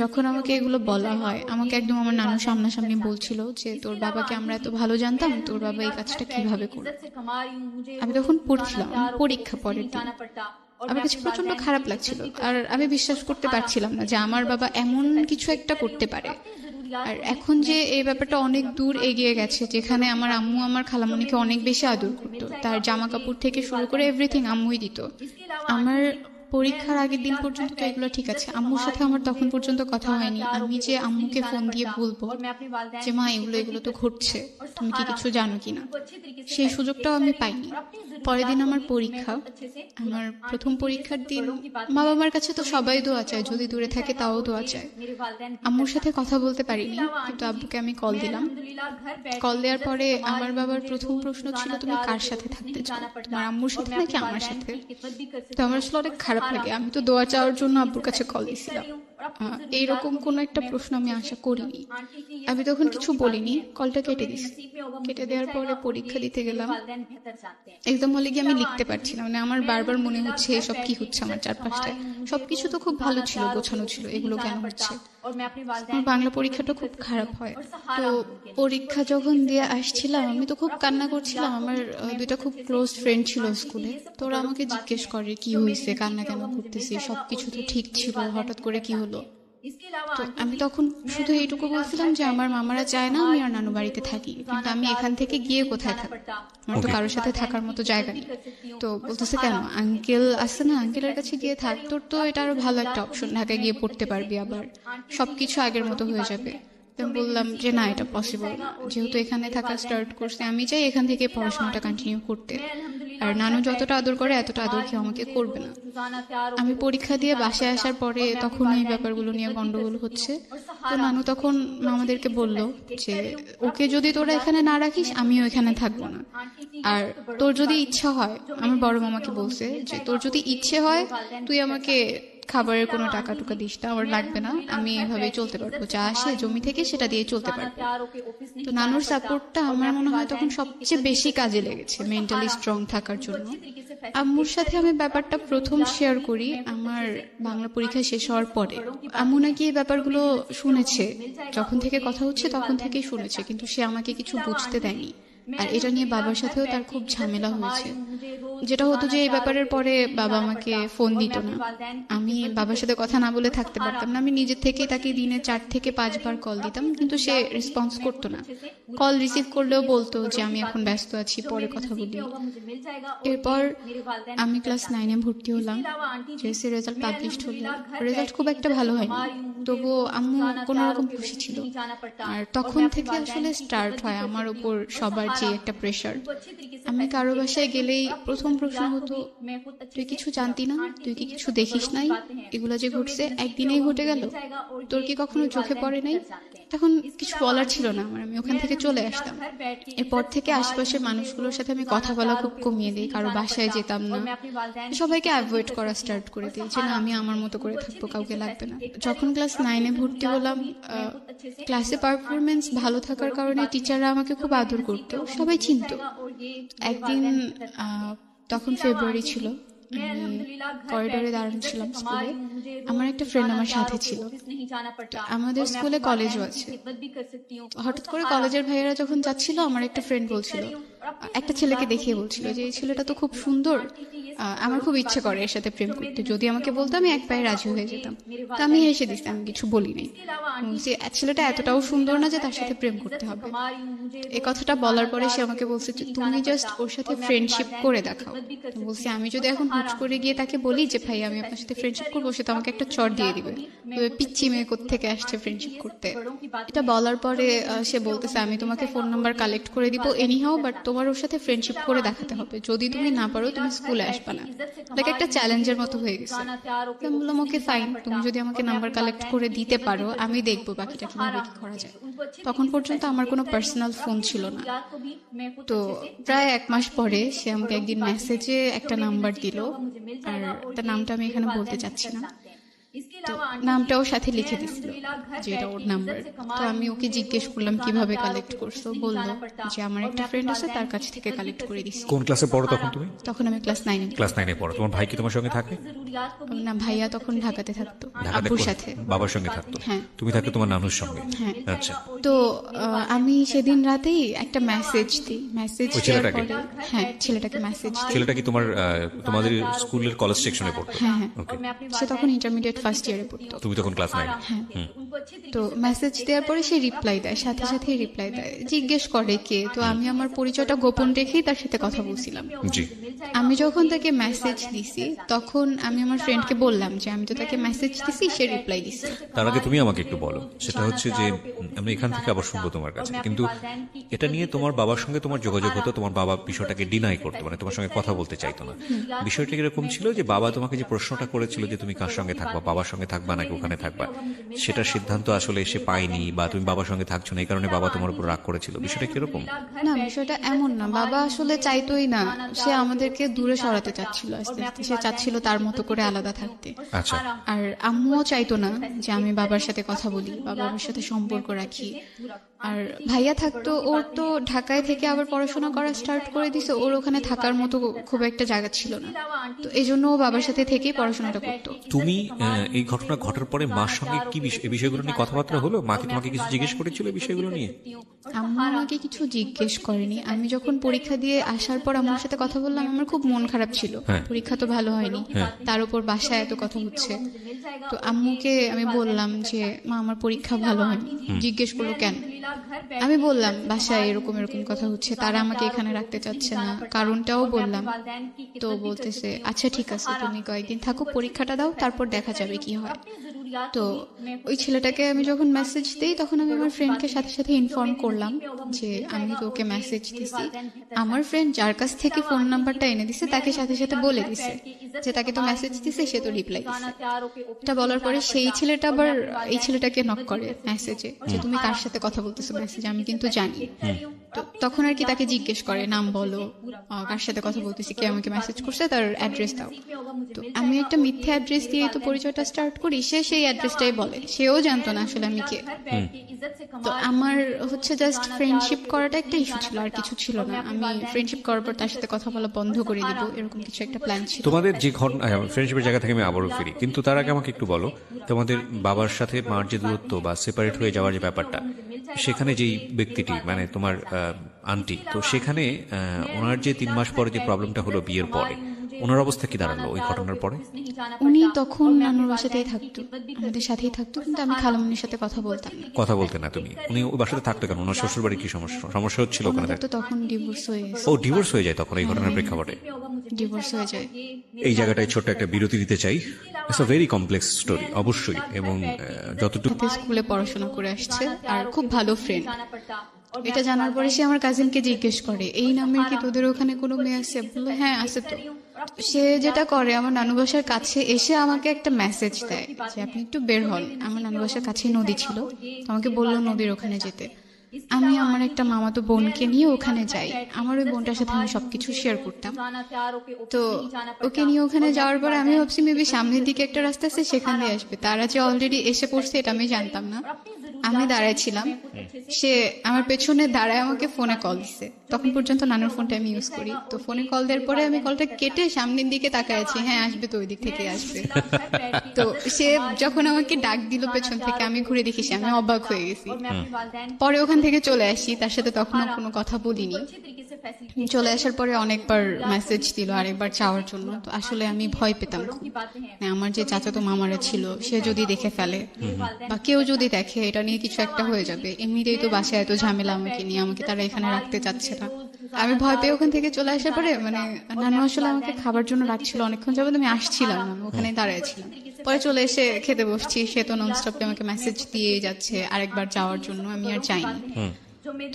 যখন আমাকে এগুলো বলা হয়, আমাকে একদম আমার নানু সামনাসামনি বলছিল যে তোর বাবাকে আমরা এত ভালো জানতাম, তোর বাবা এই কাজটা কিভাবে করলো। আমি তখন পড়ছিলাম, পরীক্ষা পরের দিন। আমার কাছে প্রচন্ড খারাপ লাগছিল, আর আমি বিশ্বাস করতে পারছিলাম না যে আমার বাবা এমন কিছু একটা করতে পারে। আর এখন যে এই ব্যাপারটা অনেক দূর এগিয়ে গেছে, যেখানে আমার আম্মু আমার খালামণিকে অনেক বেশি আদর করতো, তার জামা কাপড় থেকে শুরু করে এভরিথিং আম্মুই দিত। আমার পরীক্ষার আগের দিন পর্যন্ত তো এগুলো ঠিক আছে, আম্মুর সাথে আমার তখন পর্যন্ত কথা হয়নি। আমি যে আম্মুকে ফোন দিয়ে বলবো যে মা এগুলো এগুলো তো ঘটছে, তুমি কি কিছু জানো কিনা, সেই সুযোগটাও আমি পাইনি। পরের দিন আমার পরীক্ষা, আমার প্রথম পরীক্ষার দিন। মা বাবার কাছে তো সবাই দোয়া চায়, যদি দূরে থাকে তাও দোয়া চায়। আম্মুর সাথে কথা বলতে পারিনি, কিন্তু আব্বুকে আমি কল দিলাম। কল দেওয়ার পরে আমার বাবার প্রথম প্রশ্ন ছিল, তুমি কার সাথে থাকতে চাও, তোমার আম্মুর সাথে নাকি আমার সাথে? তো আমার আসলে অনেক খারাপ লাগে, আমি তো দোয়া চাওয়ার জন্য আব্বুর কাছে কল দিছিলাম। এইরকম কোনো একটা প্রশ্ন আমি আশা করিনি। আমি তখন কিছু বলিনি, কলটা কেটে দিছি। কেটে দেওয়ার পরে পরীক্ষা দিতে গেলাম। একদম হলে গিয়ে আমি লিখতে পারছিলাম, মানে আমার বারবার মনে হচ্ছে এসব কি হচ্ছে আমার চারপাশটায়। সবকিছু তো খুব ভালো ছিল, গোছানো ছিল, এগুলো কেন হচ্ছে? আমার বাংলা পরীক্ষাটা খুব খারাপ হয়। তো পরীক্ষা যখন দিয়ে আসছিলাম, আমি তো খুব কান্না করছিলাম। আমার 2টা খুব ক্লোজ ফ্রেন্ড ছিল স্কুলে, তো ওরা আমাকে জিজ্ঞেস করে কি হয়েছে, কান্না কেন করতেছি, সবকিছু তো ঠিক ছিল, হঠাৎ করে কি হলো? তো আমি তখন শুধু এইটুকু বলছিলাম যে আমার মামারা চায় না আমি আর নানু বাড়িতে থাকি, কিন্তু আমি এখান থেকে গিয়ে কোথায় থাকবো, আমার তো কারোর সাথে থাকার মতো জায়গা নেই। তো বলতেছে কেন, আঙ্কেল আছে না, আঙ্কেলের কাছে গিয়ে থাক, তোর তো এটা আরো ভালো একটা অপশন, ঢাকায় গিয়ে পড়তে পারবি, আবার সবকিছু আগের মতো হয়ে যাবে। তো আমি বললাম যে না, এটা পসিবল না, যেহেতু এখানে থাকা স্টার্ট করছে, আমি চাই এখান থেকে পড়াশোনাটা কন্টিনিউ করতে। আর নানু যতটা আদর করে এতটা আদর কেউ আমাকে করবে না। আমি পরীক্ষা দিয়ে বাসায় আসার পরে তখন এই ব্যাপারগুলো নিয়ে গন্ডগোল হচ্ছে। তো নানু তখন মামাদেরকে বলল যে ওকে যদি তোরা এখানে না রাখিস, আমিও এখানে থাকবো না। আর তোর যদি ইচ্ছা হয়, আমার বড় মামাকে বলছে যে তোর যদি ইচ্ছে হয় তুই আমাকে খাবারের কোনো টাকা টুকা দিস না, আমার লাগবে না, আমি এভাবেই চলতে পারবো, যা আসে জমি থেকে সেটা দিয়ে চলতে পারবো। তো নানুর সাপোর্টটা আমার মনে হয় তখন সবচেয়ে বেশি কাজে লেগেছে মেন্টালি স্ট্রং থাকার জন্য। আম্মুর সাথে আমি ব্যাপারটা প্রথম শেয়ার করি আমার বাংলা পরীক্ষা শেষ হওয়ার পরে। আম্মু নাকি এই ব্যাপারগুলো শুনেছে, যখন থেকে কথা হচ্ছে তখন থেকেই শুনেছে, কিন্তু সে আমাকে কিছু বুঝতে দেয়নি। আর এটা নিয়ে বাবার সাথেও তার খুব ঝামেলা হয়েছে। যেটা হতো যে এই ব্যাপারের পরে বাবা আমাকে ফোন দিত না, আমি বাবার সাথে কথা না বলে থাকতে পারতাম না। আমি নিজের থেকে তাকে দিনে 4 থেকে 5 বার কল দিতাম, কিন্তু সে রেসপন্স করতো না। কল রিসিভ করলেও বলতো যে আমি এখন ব্যস্ত আছি, পরে কথা বলি। এরপর আমি ক্লাস 9-এ ভর্তি হলাম, জেএসসি রেজাল্ট পাবলিশড হলো। রেজাল্ট খুব একটা ভালো হয়নি, তবুও আম্মু কোনো রকম খুশি ছিল। আর তখন থেকে আসলে স্টার্ট হয় আমার উপর সবার যে একটা প্রেশার। আমি কারো বাসায় গেলেই প্রথম প্রশ্ন হতো, তুই কিছু জানতি না, তুই কি কিছু দেখিস নাই, এগুলো যে ঘটছে একদিনেই ঘটে গেল, তোর কি কখনো চোখে পড়ে নাই? তখন কিছু বলার ছিল না আমার, আমি ওখান থেকে চলে আসতাম। এরপর থেকে আশপাশের মানুষগুলোর সাথে আমি কথা বলা খুব কমিয়ে দিই, কারো বাসায় যেতাম না, সবাইকে অ্যাভয়েড করা স্টার্ট করে দিই যে না, আমি আমার মতো করে থাকবো, কাউকে লাগবে না। যখন ক্লাস 9-এ ভর্তি হলাম, ক্লাসে পারফরমেন্স ভালো থাকার কারণে টিচাররা আমাকে খুব আদর করতো, সবাই চিনতো। একদিন তখন ফেব্রুয়ারি ছিল, আমি করিডোরে দাঁড়ানো ছিলাম স্কুলে, আমার একটা ফ্রেন্ড আমার সাথে ছিল। আমাদের স্কুলে কলেজও আছে। হঠাৎ করে কলেজের ভাইয়েরা যখন যাচ্ছিল, আমার একটা ফ্রেন্ড বলছিল, একটা ছেলেকে দেখিয়ে বলছিল যে এই ছেলেটা তো খুব সুন্দর, আমার খুব ইচ্ছে করে এর সাথে প্রেম করতে, যদি আমাকে বলতো আমি এক পায়ে রাজি হয়ে যেতাম। তো আমি হেসে দিতাম, আমি কিছু বলি নাই, যে ছেলেটা এতটাও সুন্দর না যে তার সাথে প্রেম করতে হবে। এই কথাটা বলার পরে সে আমাকে বলছে তুমি জাস্ট ওর সাথে ফ্রেন্ডশিপ করে দেখাও। বলছি আমি যদি এখন হুট করে গিয়ে তাকে বলি যে ভাই আমি আপনার সাথে ফ্রেন্ডশিপ করবো, সে তো আমাকে একটা চড় দিয়ে দিবে, পিচ্চি মেয়ে কোত্থেকে আসছে ফ্রেন্ডশিপ করতে। এটা বলার পরে সে বলতেছে আমি তোমাকে ফোন নাম্বার কালেক্ট করে দিব এনিহাও, বাট তোমার ওর সাথে ফ্রেন্ডশিপ করে দেখাতে হবে, যদি তুমি না পারো তুমি স্কুলে আসবে। আসবা না, লাইক একটা চ্যালেঞ্জের মতো হয়ে গেছে। তো আমি বললাম ওকে ফাইন, তুমি যদি আমাকে নাম্বার কালেক্ট করে দিতে পারো আমি দেখবো বাকিটা কিভাবে কি করা যায়। তখন পর্যন্ত আমার কোনো পার্সোনাল ফোন ছিল না। তো প্রায় 1 মাস পরে সে আমাকে একদিন মেসেজে একটা নাম্বার দিল, আর তার নামটা আমি এখানে বলতে চাচ্ছি না। তো নামটাও সাথে লিখে দিছিল যে এটা ওর নাম্বার। তো আমি ওকে জিজ্ঞেস করলাম কিভাবে কালেক্ট করছো, বললো যে আমার একটা ফ্রেন্ড আছে তার কাছ থেকে কালেক্ট করে দিছি। কোন ক্লাসে পড়ো তখন তুমি? তখন আমি ক্লাস 9-এ। ক্লাস 9-এ পড়ো। তোমার ভাই কি তোমার সঙ্গে থাকে? না, ভাইয়া তখন ঢাকাতে থাকতো ঢাকাতে আব্বুর পড়ো? সাথে। বাবার সঙ্গে থাকতো? হ্যাঁ। তুমি থাকতো তোমার নানুর সঙ্গে? হ্যাঁ। আচ্ছা। তো আমি সেদিন রাতেই একটা মেসেজ দিই, মেসেজ ওই দেওয়ার ছেলেটাকে? পরে হ্যাঁ ছেলেটাকে মেসেজ দিই। ছেলেটা কি তোমাদের স্কুলের কলেজ সেকশনে পড়তো? হ্যাঁ হ্যাঁ, ওকে। সে তখন ইন্টারমিডিয়েট ফার্স্ট ইয়ারে পড়তো। তুমি তখন ক্লাস 9? হ্যাঁ। তো মেসেজ দেওয়ার পরে সে রিপ্লাই দেয়, সাথে সাথে রিপ্লাই দেয়, জিজ্ঞেস করে কে। তো আমি আমার পরিচয়টা গোপন রেখেই তার সাথে কথা বলছিলাম। জি। আমি যখন তাকে মেসেজ দিছি তখন আমি আমার ফ্রেন্ডকে বললাম যে আমি তো তাকে মেসেজ দিছি, সে রিপ্লাই দিছে। তার আগে তুমি আমাকে একটু বলো, সেটা হচ্ছে যে আমি এখান থেকে আবার শুনবো তোমার কাছে, কিন্তু এটা নিয়ে তোমার বাবার সঙ্গে তোমার যোগাযোগ হতো, তোমার বাবা বিষয়টাকে ডিনাই করতো, মানে তোমার সঙ্গে কথা বলতে চাইতো না। বিষয়টা এরকম ছিল যে বাবা তোমাকে যে প্রশ্নটা করেছিল যে তুমি কার সঙ্গে থাকবা, বাবার সঙ্গে থাকবা নাকি ওখানে থাকবা, সেটার সিদ্ধান্ত আসলে সে পায়নি, বা তুমি বাবার সঙ্গে থাকছো না এই কারণে বাবা তোমার উপর রাগ করেছিল, বিষয়টা কিরকম? না, বিষয়টা এমন না, বাবা আসলে চাইতোই না, সে আমাদেরকে দূরে সরাতে চাচ্ছিল আস্তে আস্তে, সে চাচ্ছিল তার মতো করে আলাদা থাকতে। আচ্ছা। আর আম্মুও চাইতো না যে আমি বাবার সাথে কথা বলি বা বাবার সাথে সম্পর্ক রাখি। আর ভাইয়া থাকতো, ওর তো ঢাকায় থেকে আবার পড়াশোনা করা স্টার্ট করে দিছে, ওর ওখানে থাকার মতো খুব একটা জায়গা ছিল না, তো এই জন্য ও বাবার সাথে থেকেই পড়াশোনাটা করতো। তুমি এই ঘটনা ঘটার পরে মার সঙ্গে কি এই বিষয়গুলো নিয়ে কথাবার্তা হলো? মা কি তোমাকে কিছু জিজ্ঞেস করেছিল এই বিষয়গুলো নিয়ে? আম্মু আমাকে কিছু জিজ্ঞেস করেনি। আমি যখন পরীক্ষা দিয়ে আসার পর আম্মুর সাথে কথা বললাম, আমার খুব মন খারাপ ছিল, হ্যাঁ। পরীক্ষা তো ভালো হয়নি, হ্যাঁ। তার উপর বাসায় এত কথা হচ্ছে। তো আম্মুকে আমি বললাম যে মা আমার পরীক্ষা ভালো হয়নি। জিজ্ঞেস করলো কেন, আমি বললাম বাসায় এরকম এরকম কথা হচ্ছে, তারা আমাকে এখানে রাখতে চাচ্ছে না, কারণটাও বললাম। তো বলতেছে আচ্ছা ঠিক আছে, তুমি কয়েকদিন থাকো, পরীক্ষাটা দাও, তারপর দেখা যাবে কি হয়। তো ওই ছেলেটাকে আমি যখন মেসেজ দিই তখন আমি আমার ফ্রেন্ডকে সাথে সাথে ইনফর্ম করলাম যে আমি তো ওকে মেসেজ দিছি। আমার ফ্রেন্ড যার কাছ থেকে ফোন নাম্বারটা এনে দিছে তাকে সাথে সাথে বলে দিছে যে তাকে তো মেসেজ দিছে, সে তো রিপ্লাই দিছে। এটা বলার পরে সেই ছেলেটা আবার এই ছেলেটাকে নক করে মেসেজে যে তুমি কার সাথে কথা বলতেছো মেসেজে, আমি কিন্তু জানি। তো তখন আর কি তাকে জিজ্ঞেস করে নাম বলো, কার সাথে কথা বলতেছি, কে আমাকে মেসেজ করছে, তার অ্যাড্রেস দাও। তো আমি একটা মিথ্যে অ্যাড্রেস দিয়ে তো পরিচয়টা স্টার্ট করি, সে সেই অ্যাড্রেসটাই বলে, সেও জানতো না আসলে আমি কে। তো আমার হচ্ছে জাস্ট ফ্রেন্ডশিপ করাটা একটা ইস্যু ছিল, আর কিছু ছিল না। আমি ফ্রেন্ডশিপ করার পর তার সাথে কথা বলা বন্ধ করে দিব, এরকম কিছু একটা প্ল্যান ছিল। তোমাদের যে ঘটনা, ফ্রেন্ডশিপের জায়গা থেকে আমি আবারও ফিরি, কিন্তু তার আগে আমাকে একটু বলো, তোমাদের বাবার সাথে মার যে দূরত্ব বা সেপারেট হয়ে যাওয়ার যে ব্যাপারটা, সেখানে যেই ব্যক্তিটি মানে তোমার আন্টি, তো সেখানে ওনার যে 3 মাস পরে যে প্রবলেমটা হলো বিয়ের পরে, ওনার অবস্থা কি দাঁড়ালো ওই ঘটনার পরে? উনি তখন নানুর বাসাতেই থাকতো, আমাদের সাথেই থাকতো, কিন্তু আমি খালামুনির সাথে কথা বলতাম না। কথা বলতে না তুমি? উনি ওই বাসাতে থাকতো কেন? ওনার শ্বশুর বাড়ি কি সমস্যা হচ্ছিল ওখানে? আমাদের তো তখন ডিভোর্স হয়ে গেছে। ও ডিভোর্স হয়ে যায় তখন এই ঘটনার প্রেক্ষাপটে? ডিভোর্স হয়ে যায়। এই জায়গাটায় ছোট্ট একটা বিরতি দিতে চাই। It's a very complex story অবশ্যই, এবং যতটুকু সাথে স্কুলে পড়াশোনা করে আসছে আর খুব ভালো ফ্রেন্ড। এটা জানার পরে সে আমার কাজিনকে জিজ্ঞেস করে এই নামের কি তোদের ওখানে কোনো মেয়ে আছে? বললো হ্যাঁ আছে। তো সে যেটা করে, আমার নানু বাসার কাছে এসে আমাকে একটা মেসেজ দেয় যে আপনি একটু বের হন। আমার নানু বাসার কাছেই নদী ছিল, তো আমাকে বললো নদীর ওখানে যেতে। আমি আমার একটা মামাতো বোনকে নিয়ে ওখানে যাই, আমার ওই বোনটার সাথে আমি সবকিছু শেয়ার করতাম। তো ওকে নিয়ে ওখানে যাওয়ার পরে আমি ভাবছি মেবি সামনের দিকে একটা রাস্তা আছে, সেখান দিয়ে আসবে। তারা যে অলরেডি এসে পড়ছে এটা আমি জানতাম না। আমি দাঁড়ায় ছিলাম, সে আমার পেছনে দাঁড়ায় আমাকে ফোনে কল দিছে। তখন পর্যন্ত নানুর ফোনটা আমি ইউজ করি, তো ফোনে কল দেওয়ার পরে আমি কলটা কেটে সামনের দিকে তাকাইছি, হ্যাঁ আসবে তো, ওই দিক থেকে আসবে। তো সে যখন আমাকে ডাক দিল পেছন থেকে, আমি ঘুরে দেখি সে, আমি অবাক হয়ে গেছি। পরে ওখান থেকে চলে আসি, তার সাথে তখনও কোনো কথা বলিনি। চলে আসার পরে অনেকবার মেসেজ দিল আরেকবার চাওয়ার জন্য, তো আসলে আমি ভয় পেতাম খুব। আমার যে চাচাতো মামারা ছিল, সে যদি দেখে ফেলে বা কেউ যদি দেখে, এটা নিয়ে কিছু একটা হয়ে যাবে। এমনিতেই তো বাসায় এত ঝামেলা আমাকে নিয়ে, আমাকে তারা এখানে রাখতে চাচ্ছে না। আমি ভয় পেয়ে ওখান থেকে চলে আসার পরে নানু আসলে আমাকে খাবার জন্য রাখছিল অনেকক্ষণ যাবত, আমি আসছিলাম না, আমি ওখানে দাঁড়াইছিলাম। পরে চলে এসে খেতে বসছি, সে তো ননস্টপে আমাকে মেসেজ দিয়ে যাচ্ছে আরেকবার যাওয়ার জন্য, আমি আর যাইনি।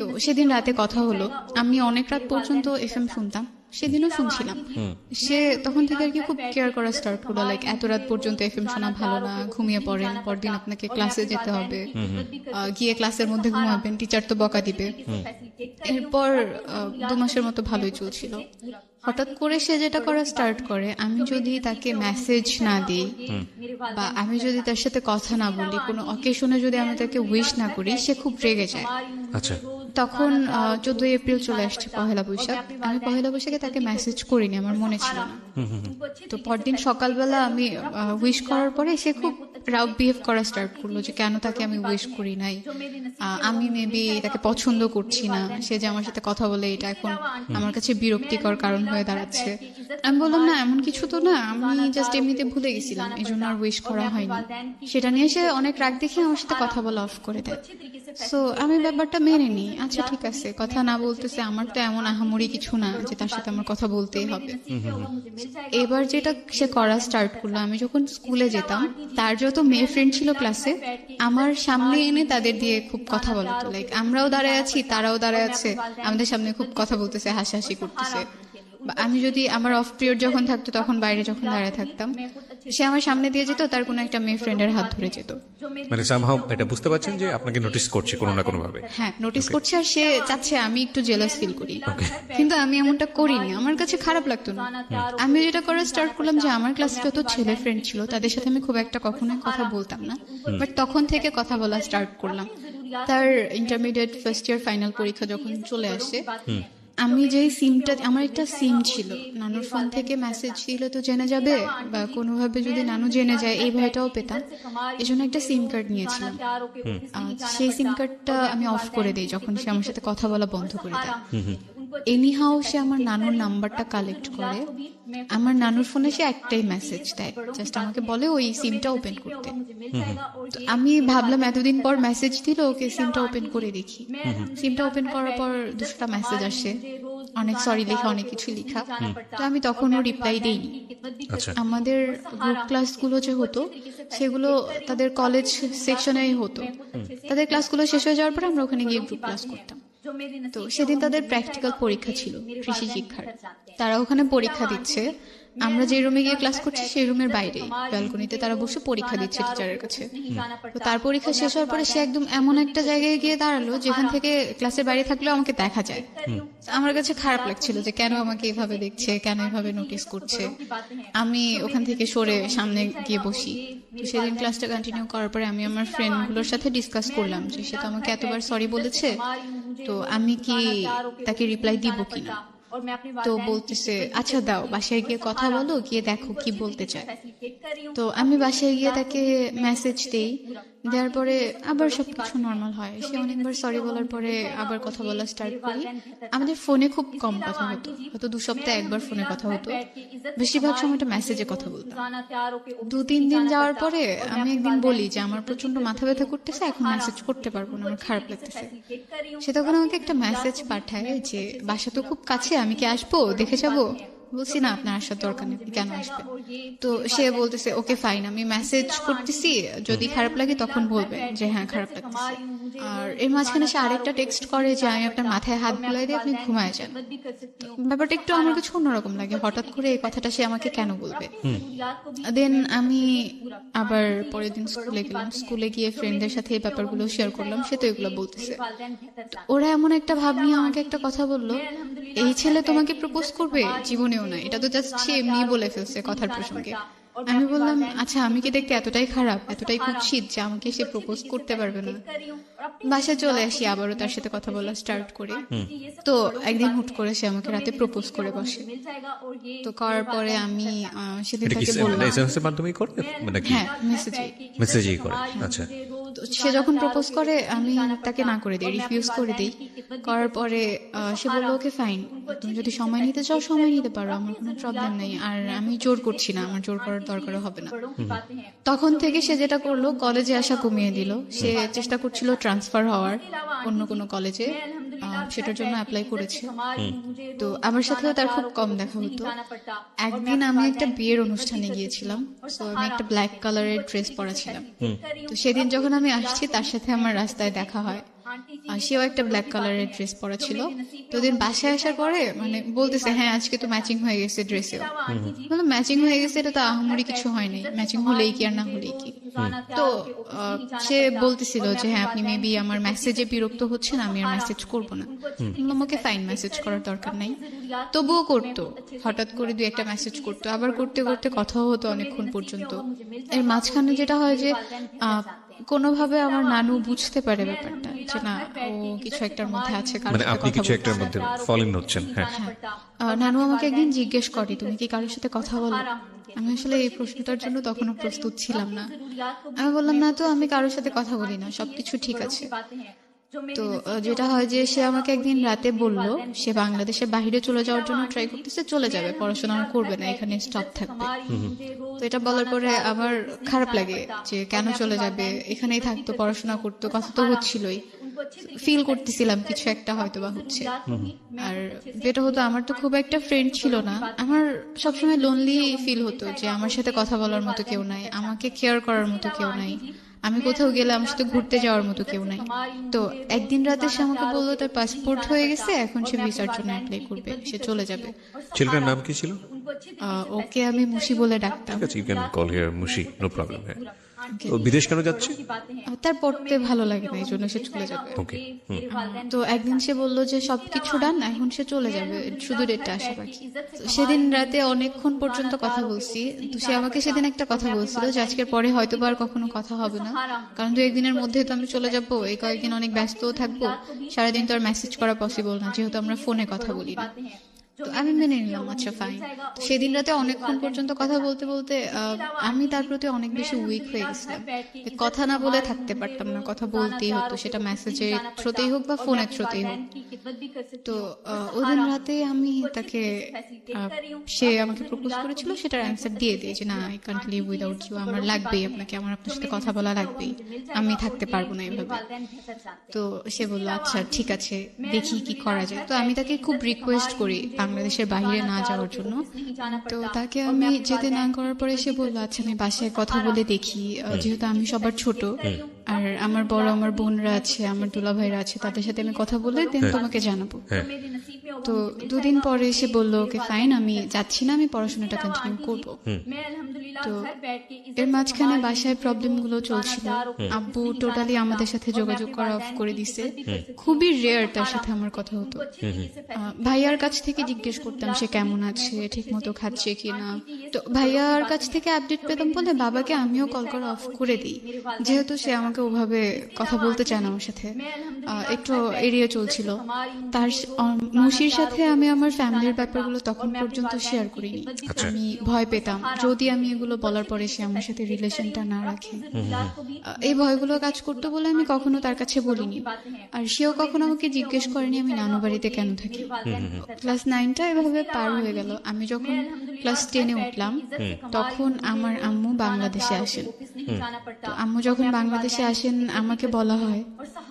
তো সেদিন রাতে কথা হলো, আমি অনেক রাত পর্যন্ত এফএম শুনতাম, সেদিনও শুনছিলাম। সে তখন থেকে আর কি খুব কেয়ার করা স্টার্ট করলো, লাইক এত রাত পর্যন্ত এফএম শোনা ভালো না, ঘুমিয়ে পড়েন, পরদিন আপনাকে ক্লাসে যেতে হবে, গিয়ে ক্লাসের মধ্যে ঘুমাবেন, টিচার তো বকা দিবে। এরপর 2 মাসের মতো ভালোই চলছিল। হঠাৎ করে সে যেটা করা স্টার্ট করে, আমি যদি তাকে মেসেজ না দিই বা আমি যদি তার সাথে কথা না বলি, কোনো অকেশনে যদি আমি তাকে উইশ না করি, সে খুব রেগে যায়। আচ্ছা, তখন 14 এপ্রিল চলে আসছে, পহেলা বৈশাখ। আমি পহেলা বৈশাখে তাকে মেসেজ করিনি, আমার মনে ছিল না। তো পরদিন সকালবেলা আমি উইশ করার পরে সে খুব রাউড বিহেভ করা স্টার্ট করলো যে কেন তাকে আমি উইশ করি নাই, আমি মেবি তাকে পছন্দ করছি না, সে যে আমার সাথে কথা বলে এটা এখন আমার কাছে বিরক্তিকর কারণ হয়ে দাঁড়াচ্ছে। আমি বললাম না, এমন কিছু তো না, আমি জাস্ট এমনিতে ভুলে গেছিলাম, এই জন্য আর উইশ করা হয়নি। সেটা নিয়ে সে অনেক রাগ দেখে আমার সাথে কথা বলা অফ করে দেয়। সো আমি ব্যাপারটা মেনে নিই, আচ্ছা ঠিক আছে, কথা না বলতেছে, আমার তো এমন আহামরি কিছু না যে তার সাথে আমার কথা বলতেই হবে। এবার যেটা সে করা স্টার্ট করলো, আমি যখন স্কুলে যেতাম, তার যত মেয়ে ফ্রেন্ড ছিল ক্লাসে, আমার সামনে এনে তাদের দিয়ে খুব কথা বলাতো, লাইক আমরাও দাঁড়ায় আছি, তারাও দাঁড়ায় আছে, আমাদের সামনে খুব কথা বলতেছে, হাসাহাসি করতেছে। বা আমি যদি আমার অফ পিরিয়ড যখন থাকতো, তখন বাইরে যখন দাঁড়ায় থাকতাম, সে আমার সামনে দিয়ে যেত, তার কোনো একটা মেয়ে ফ্রেন্ডের হাত ধরে যেত। মানে সামহাও এটা বুঝতে পারছেন যে আপনাকে নোটিস করছে কোনো না কোনো ভাবে। হ্যাঁ, নোটিস করছে, আর সে চাচ্ছে আমি একটু জেলাস ফিল করি, কিন্তু আমি এমনটা করিনি, আমার কাছে খারাপ লাগতো না। আমি যেটা করা স্টার্ট করলাম যে আমার ক্লাসে যত ছেলে ফ্রেন্ড ছিল তাদের সাথে আমি খুব একটা কখনোই কথা বলতাম না, বাট তখন থেকে কথা বলা স্টার্ট করলাম। তার ইন্টারমিডিয়েট ফার্স্ট ইয়ার ফাইনাল পরীক্ষা যখন চলে আসে, আমি যেই সিমটা, আমার একটা সিম ছিল, নানুর ফোন থেকে মেসেজ দিলে তো জেনে যাবে, বা কোনোভাবে যদি নানু জেনে যায় এই ভয়টাও পেতাম, এই জন্য একটা সিম কার্ড নিয়েছিলাম। সেই সিম কার্ডটা আমি অফ করে দিই যখন সে আমার সাথে কথা বলা বন্ধ করে দেয়। এনিহাও সে আমার নানুর নাম্বারটা কালেক্ট করে, আমার নানুর ফোনে সে একটাই মেসেজ দেয়, জাস্ট আমাকে বলে ওই সিমটা ওপেন করতে। তো আমি ভাবলাম এতদিন পর মেসেজ দিল, ওকে সিমটা ওপেন করে দেখি। সিমটা ওপেন করার পর 2টা মেসেজ আসে, অনেক সরি লেখা, অনেক কিছু লেখা। তো আমি তখনও রিপ্লাই দেইনি। আচ্ছা, আমাদের গ্রুপ ক্লাসগুলো যে হতো, সেগুলো তাদের কলেজ সেকশনেই হতো। তাদের ক্লাসগুলো শেষ হয়ে যাওয়ার পর আমরা ওখানে গিয়ে গ্রুপ ক্লাস করতাম। তো সেদিন তাদের প্র্যাকটিক্যাল পরীক্ষা ছিল, কৃষি শিক্ষার। তারা ওখানে পরীক্ষা দিচ্ছে, আমরা যে রুমে গিয়ে ক্লাস করছি সেই রুমের বাইরে ব্যালকনিতে তারা বসে পরীক্ষা দিচ্ছে টিচারের কাছে। তো তার পরীক্ষা শেষ হওয়ার পরে সে একদম এমন একটা জায়গায় গিয়ে দাঁড়ালো যেখান থেকে ক্লাসের বাইরে থাকলেও আমাকে দেখা যায়। আমার কাছে খারাপ লাগছিল যে কেন আমাকে এভাবে দেখছে, কেন এভাবে নোটিস করছে। আমি ওখান থেকে সরে সামনে গিয়ে বসি। তো সেদিন ক্লাসটা কন্টিনিউ করার পরে আমি আমার ফ্রেন্ডগুলোর সাথে ডিসকাস করলাম যে সে তো আমাকে এতবার সরি বলেছে, তো আমি কি তাকে রিপ্লাই দিব কিনা। তো বলতেছে আচ্ছা দাও, বাসায় গিয়ে কথা বলো, গিয়ে দেখো কি বলতে চায়। তো আমি বাসায় গিয়ে তাকে মেসেজ দেই, দেওয়ার পরে আবার সবকিছু নর্মাল হয়। সে অনেকবার সরি বলার পরে আবার কথা বলা স্টার্ট করি। আমাদের ফোনে খুব কম কথা হতো, হয়তো 2 সপ্তাহে একবার ফোনে কথা হতো, বেশিরভাগ সময়টা মেসেজে কথা বলতাম। 2-3 দিন যাওয়ার পরে আমি একদিন বলি যে আমার প্রচন্ড মাথা ব্যথা করতেছে, এখন মেসেজ করতে পারবো না, আমার খারাপ লাগতেছে। সে তখন আমাকে একটা মেসেজ পাঠায় যে বাসা তো খুব কাছে, আমি কি আসবো, দেখে যাবো। বলছি না, আপনার আসার দরকার নেই, আপনি কেন আসবেন। তো সে বলতেছে ওকে ফাইন, আমি মেসেজ করতেছি, যদি খারাপ লাগে তখন বলবেন যে হ্যাঁ খারাপ লাগতেছে। আর এর মাঝখানে সে আরেকটা টেক্সট করে যে আমি আপনার মাথায় হাত বুলাই দিয়ে আপনি ঘুমায় যান। ব্যাপারটা একটু আমার কাছে অন্যরকম লাগে, হঠাৎ করে এই কথাটা সে আমাকে কেন বলবে। দেন আমি আবার পরের দিন স্কুলে গেলাম, স্কুলে গিয়ে ফ্রেন্ডদের সাথে এই ব্যাপারগুলো শেয়ার করলাম, সে তো এগুলো বলতেছে। তো ওরা এমন একটা ভাব নিয়ে আমাকে একটা কথা বললো, এই ছেলে তোমাকে প্রপোজ করবে, জীবনেও না, এটা তো জাস্ট সে এমনি বলে ফেলছে কথার প্রসঙ্গে। আমি বললাম আচ্ছা আমি কি দেখতে এতটাই খারাপ, এতটাই কুৎসিত যে আমাকে সে প্রপোজ করতে পারবে না। বাসায় চলে আসি, আবারও তার সাথে কথা বলা স্টার্ট করি। তো একদিন হুট করে সে আমাকে রাতে প্রপোজ করে বসে। তো করার পরে আমি সেদিন এটা কি তাকে বললাম, এসএমএস এর মাধ্যমেই করে নাকি হ্যাঁ মেসেজে। মেসেজই করে? আচ্ছা, তো সে যখন প্রপোজ করে আমি তাকে না করে দিই, রিফিউজ করে দিই। করার পরে সে বললো ওকে ফাইন, তুমি যদি সময় নিতে চাও সময় নিতে পারো, আমার কোনো প্রবলেম নেই, আর আমি জোর করছি না, আমার জোর করার দরকারও হবে না। তখন থেকে সে যেটা করলো, কলেজে আসা কমিয়ে দিল। সে চেষ্টা করছিল ট্রান্সফার হওয়ার অন্য কোনো কলেজে, সেটার জন্য অ্যাপ্লাই করেছে। তো আমার সাথেও তার খুব কম দেখা হতো। একদিন আমি একটা বিয়ের অনুষ্ঠানে গিয়েছিলাম, তো আমি একটা ব্ল্যাক কালারের ড্রেস পরা ছিলাম। তো সেদিন যখন আমি আসছি তার সাথে আমার রাস্তায় দেখা হয়। সেও একটা ব্ল্যাক কালারের ড্রেস পরা ছিল। তো ওদিন বাসায় আসার পরে মানে বলতেছে হ্যাঁ আজকে তো ম্যাচিং হয়ে গেছে ড্রেসেও। বললাম ম্যাচিং হয়ে গেছে, এটা তো আহামরি কিছু হয়নি, ম্যাচিং হলেই কি আর না হলেই কি। তো সে বলতেছিল যে হ্যাঁ আপনি মেবি আমার মেসেজে বিরক্ত হচ্ছেন, আমি আর মেসেজ করবো না। বললাম ওকে ফাইন, মেসেজ করার দরকার নাই। তবুও করতো, হঠাৎ করে 2-1টা মেসেজ করতো, আবার করতে করতে কথাও হতো অনেকক্ষণ পর্যন্ত। এর মাঝখানে যেটা হয় যে কোনোভাবে আমার নানু বুঝতে পারে ব্যাপারটা যে না ও কিছু একটার মধ্যে আছে, কারোর মানে সাথে আপনি কথা কিছু একটার বলতেছে। মধ্যে ফল ইন হচ্ছেন। হ্যাঁ, নানু আমাকে একদিন জিজ্ঞেস করে তুমি কি কারোর সাথে কথা বলো। আমি আসলে এই প্রশ্নটার জন্য তখনও প্রস্তুত ছিলাম না। আমি বললাম না তো, আমি কারোর সাথে কথা বলি না, সবকিছু ঠিক আছে। তো যেটা হয় যে সে আমাকে একদিন রাতে বলল সে বাংলাদেশে বাইরে চলে যাওয়ার জন্য ট্রাই করতেছে, চলে যাবে, পড়াশোনা আর করবে না, এখানে স্টপ থাকবে। তো এটা বলার পরে আমার খারাপ লাগে যে কেন চলে যাবে, এখানেই থাকতো, পড়াশোনা করতো, কথা তো হচ্ছিলই, ফিল করতেছিলাম কিছু একটা হয়তো বা হচ্ছে। আর যেটা হতো আমার তো খুব একটা ফ্রেন্ড ছিল না, আমার সবসময় লোনলি ফিল হতো যে আমার সাথে কথা বলার মতো কেউ নাই, আমাকে কেয়ার করার মতো কেউ নাই, আমি কোথাও গেলে আমার সাথে ঘুরতে যাওয়ার মতো কেউ নাই। তো একদিন রাতে সে আমাকে বললো তার পাসপোর্ট হয়ে গেছে, এখন সে ভিসার জন্য অ্যাপ্লাই করবে, সে চলে যাবে। ছেলেটার নাম কি ছিল? ওকে আমি মুশি বলে ডাকতাম। ঠিক আছে, you can call her Mushi, no problem. হ্যাঁ, ও বিদেশ কেন যাচ্ছে? তার পড়তে ভালো লাগে না, এই জন্য সে চলে যাবে। ওকে। তো একদিন সে বললো যে সবকিছু ডান, এখন সে চলে যাবে, শুধু ডেটটা আসা বাকি। তো সেদিন রাতে অনেকক্ষণ পর্যন্ত কথা বলছি। তো সে আমাকে সেদিন একটা কথা বলছিল যে আজকের পরে হয়তো বা আর কখনো কথা হবে না, কারণ 2-1 দিনের মধ্যে তো আমি চলে যাবো, এই কয়েকদিন অনেক ব্যস্তও থাকবো, সারাদিন তো আর মেসেজ করা পসিবল না যেহেতু আমরা ফোনে কথা বলি না। তো আমি মেনে নিলাম, আচ্ছা ফাইন। সেদিন রাতে অনেকক্ষণ পর্যন্ত কথা বলতে বলতে আমি তার প্রতি অনেক বেশি উইক হয়ে গেছিলাম, কথা না বলে থাকতে পারতাম না, কথা বলতেই হতো, সেটা মেসেজের থ্রুতেই হোক বা ফোনের থ্রুতেই হোক। তো ওদিন রাতে আমি তাকে সে আমাকে প্রপোজ করেছিল, সেটার অ্যান্সার দিয়ে দিই যে না I can't live without you, আমার লাগবেই আপনাকে, আমার আপনার সাথে কথা বলা লাগবেই, আমি থাকতে পারবো না এভাবে। তো সে বললো আচ্ছা ঠিক আছে দেখি কি করা যায়। তো আমি তাকে খুব রিকোয়েস্ট করি বাংলাদেশের বাইরে না যাওয়ার জন্য। তো তাকে আমি যেতে না করার পরে সে বললো আচ্ছা আমি বাসায় কথা বলে দেখি, যেহেতু আমি সবার ছোট আর আমার বড় আমার বোনরা আছে, আমার দুলা ভাইরা আছে, তাদের সাথে আমি কথা বলে দেন তোমাকে জানাবো। তো 2 দিন পরে সে বললো ওকে ফাইন, আমি যাচ্ছি না, আমি পড়াশোনাটা কন্টিনিউ করবো। তো এর মাঝখানে বাসায় প্রবলেম গুলো চলছিল, আব্বু টোটালি আমাদের সাথে যোগাযোগ করা অফ করে দিছে, খুবই রেয়ার তার সাথে আমার কথা হতো। ভাইয়ার কাছ থেকে জিজ্ঞেস করতাম সে কেমন আছে, ঠিক মতো খাচ্ছে কিনা। তো ভাইয়ার কাছ থেকে আপডেট পেতাম বলে বাবাকে আমিও কল করা অফ করে দিই, যেহেতু সে আমাকে ওভাবে কথা বলতে চায় না আমার সাথে, একটু এড়িয়ে চলছিল। তার মুশির সাথে আমি আমার ফ্যামিলির ব্যাপারগুলো তখন পর্যন্ত শেয়ার করিনি, আমি ভয় পেতাম যদি আমি এগুলো বলার পরে সে আমার সাথে রিলেশনটা না রাখে, এই ভয়গুলো কাজ করতো বলে আমি কখনো তার কাছে বলিনি। আর সেও কখনো আমাকে জিজ্ঞেস করেনি আমি নানু বাড়িতে কেন থাকি। ক্লাস 9টা এভাবে পার হয়ে গেল। আমি যখন ক্লাস 10-এ উঠলাম তখন আমার আম্মু বাংলাদেশে আসেন। তো আম্মু যখন বাংলাদেশে আসেন আমাকে বলা হয়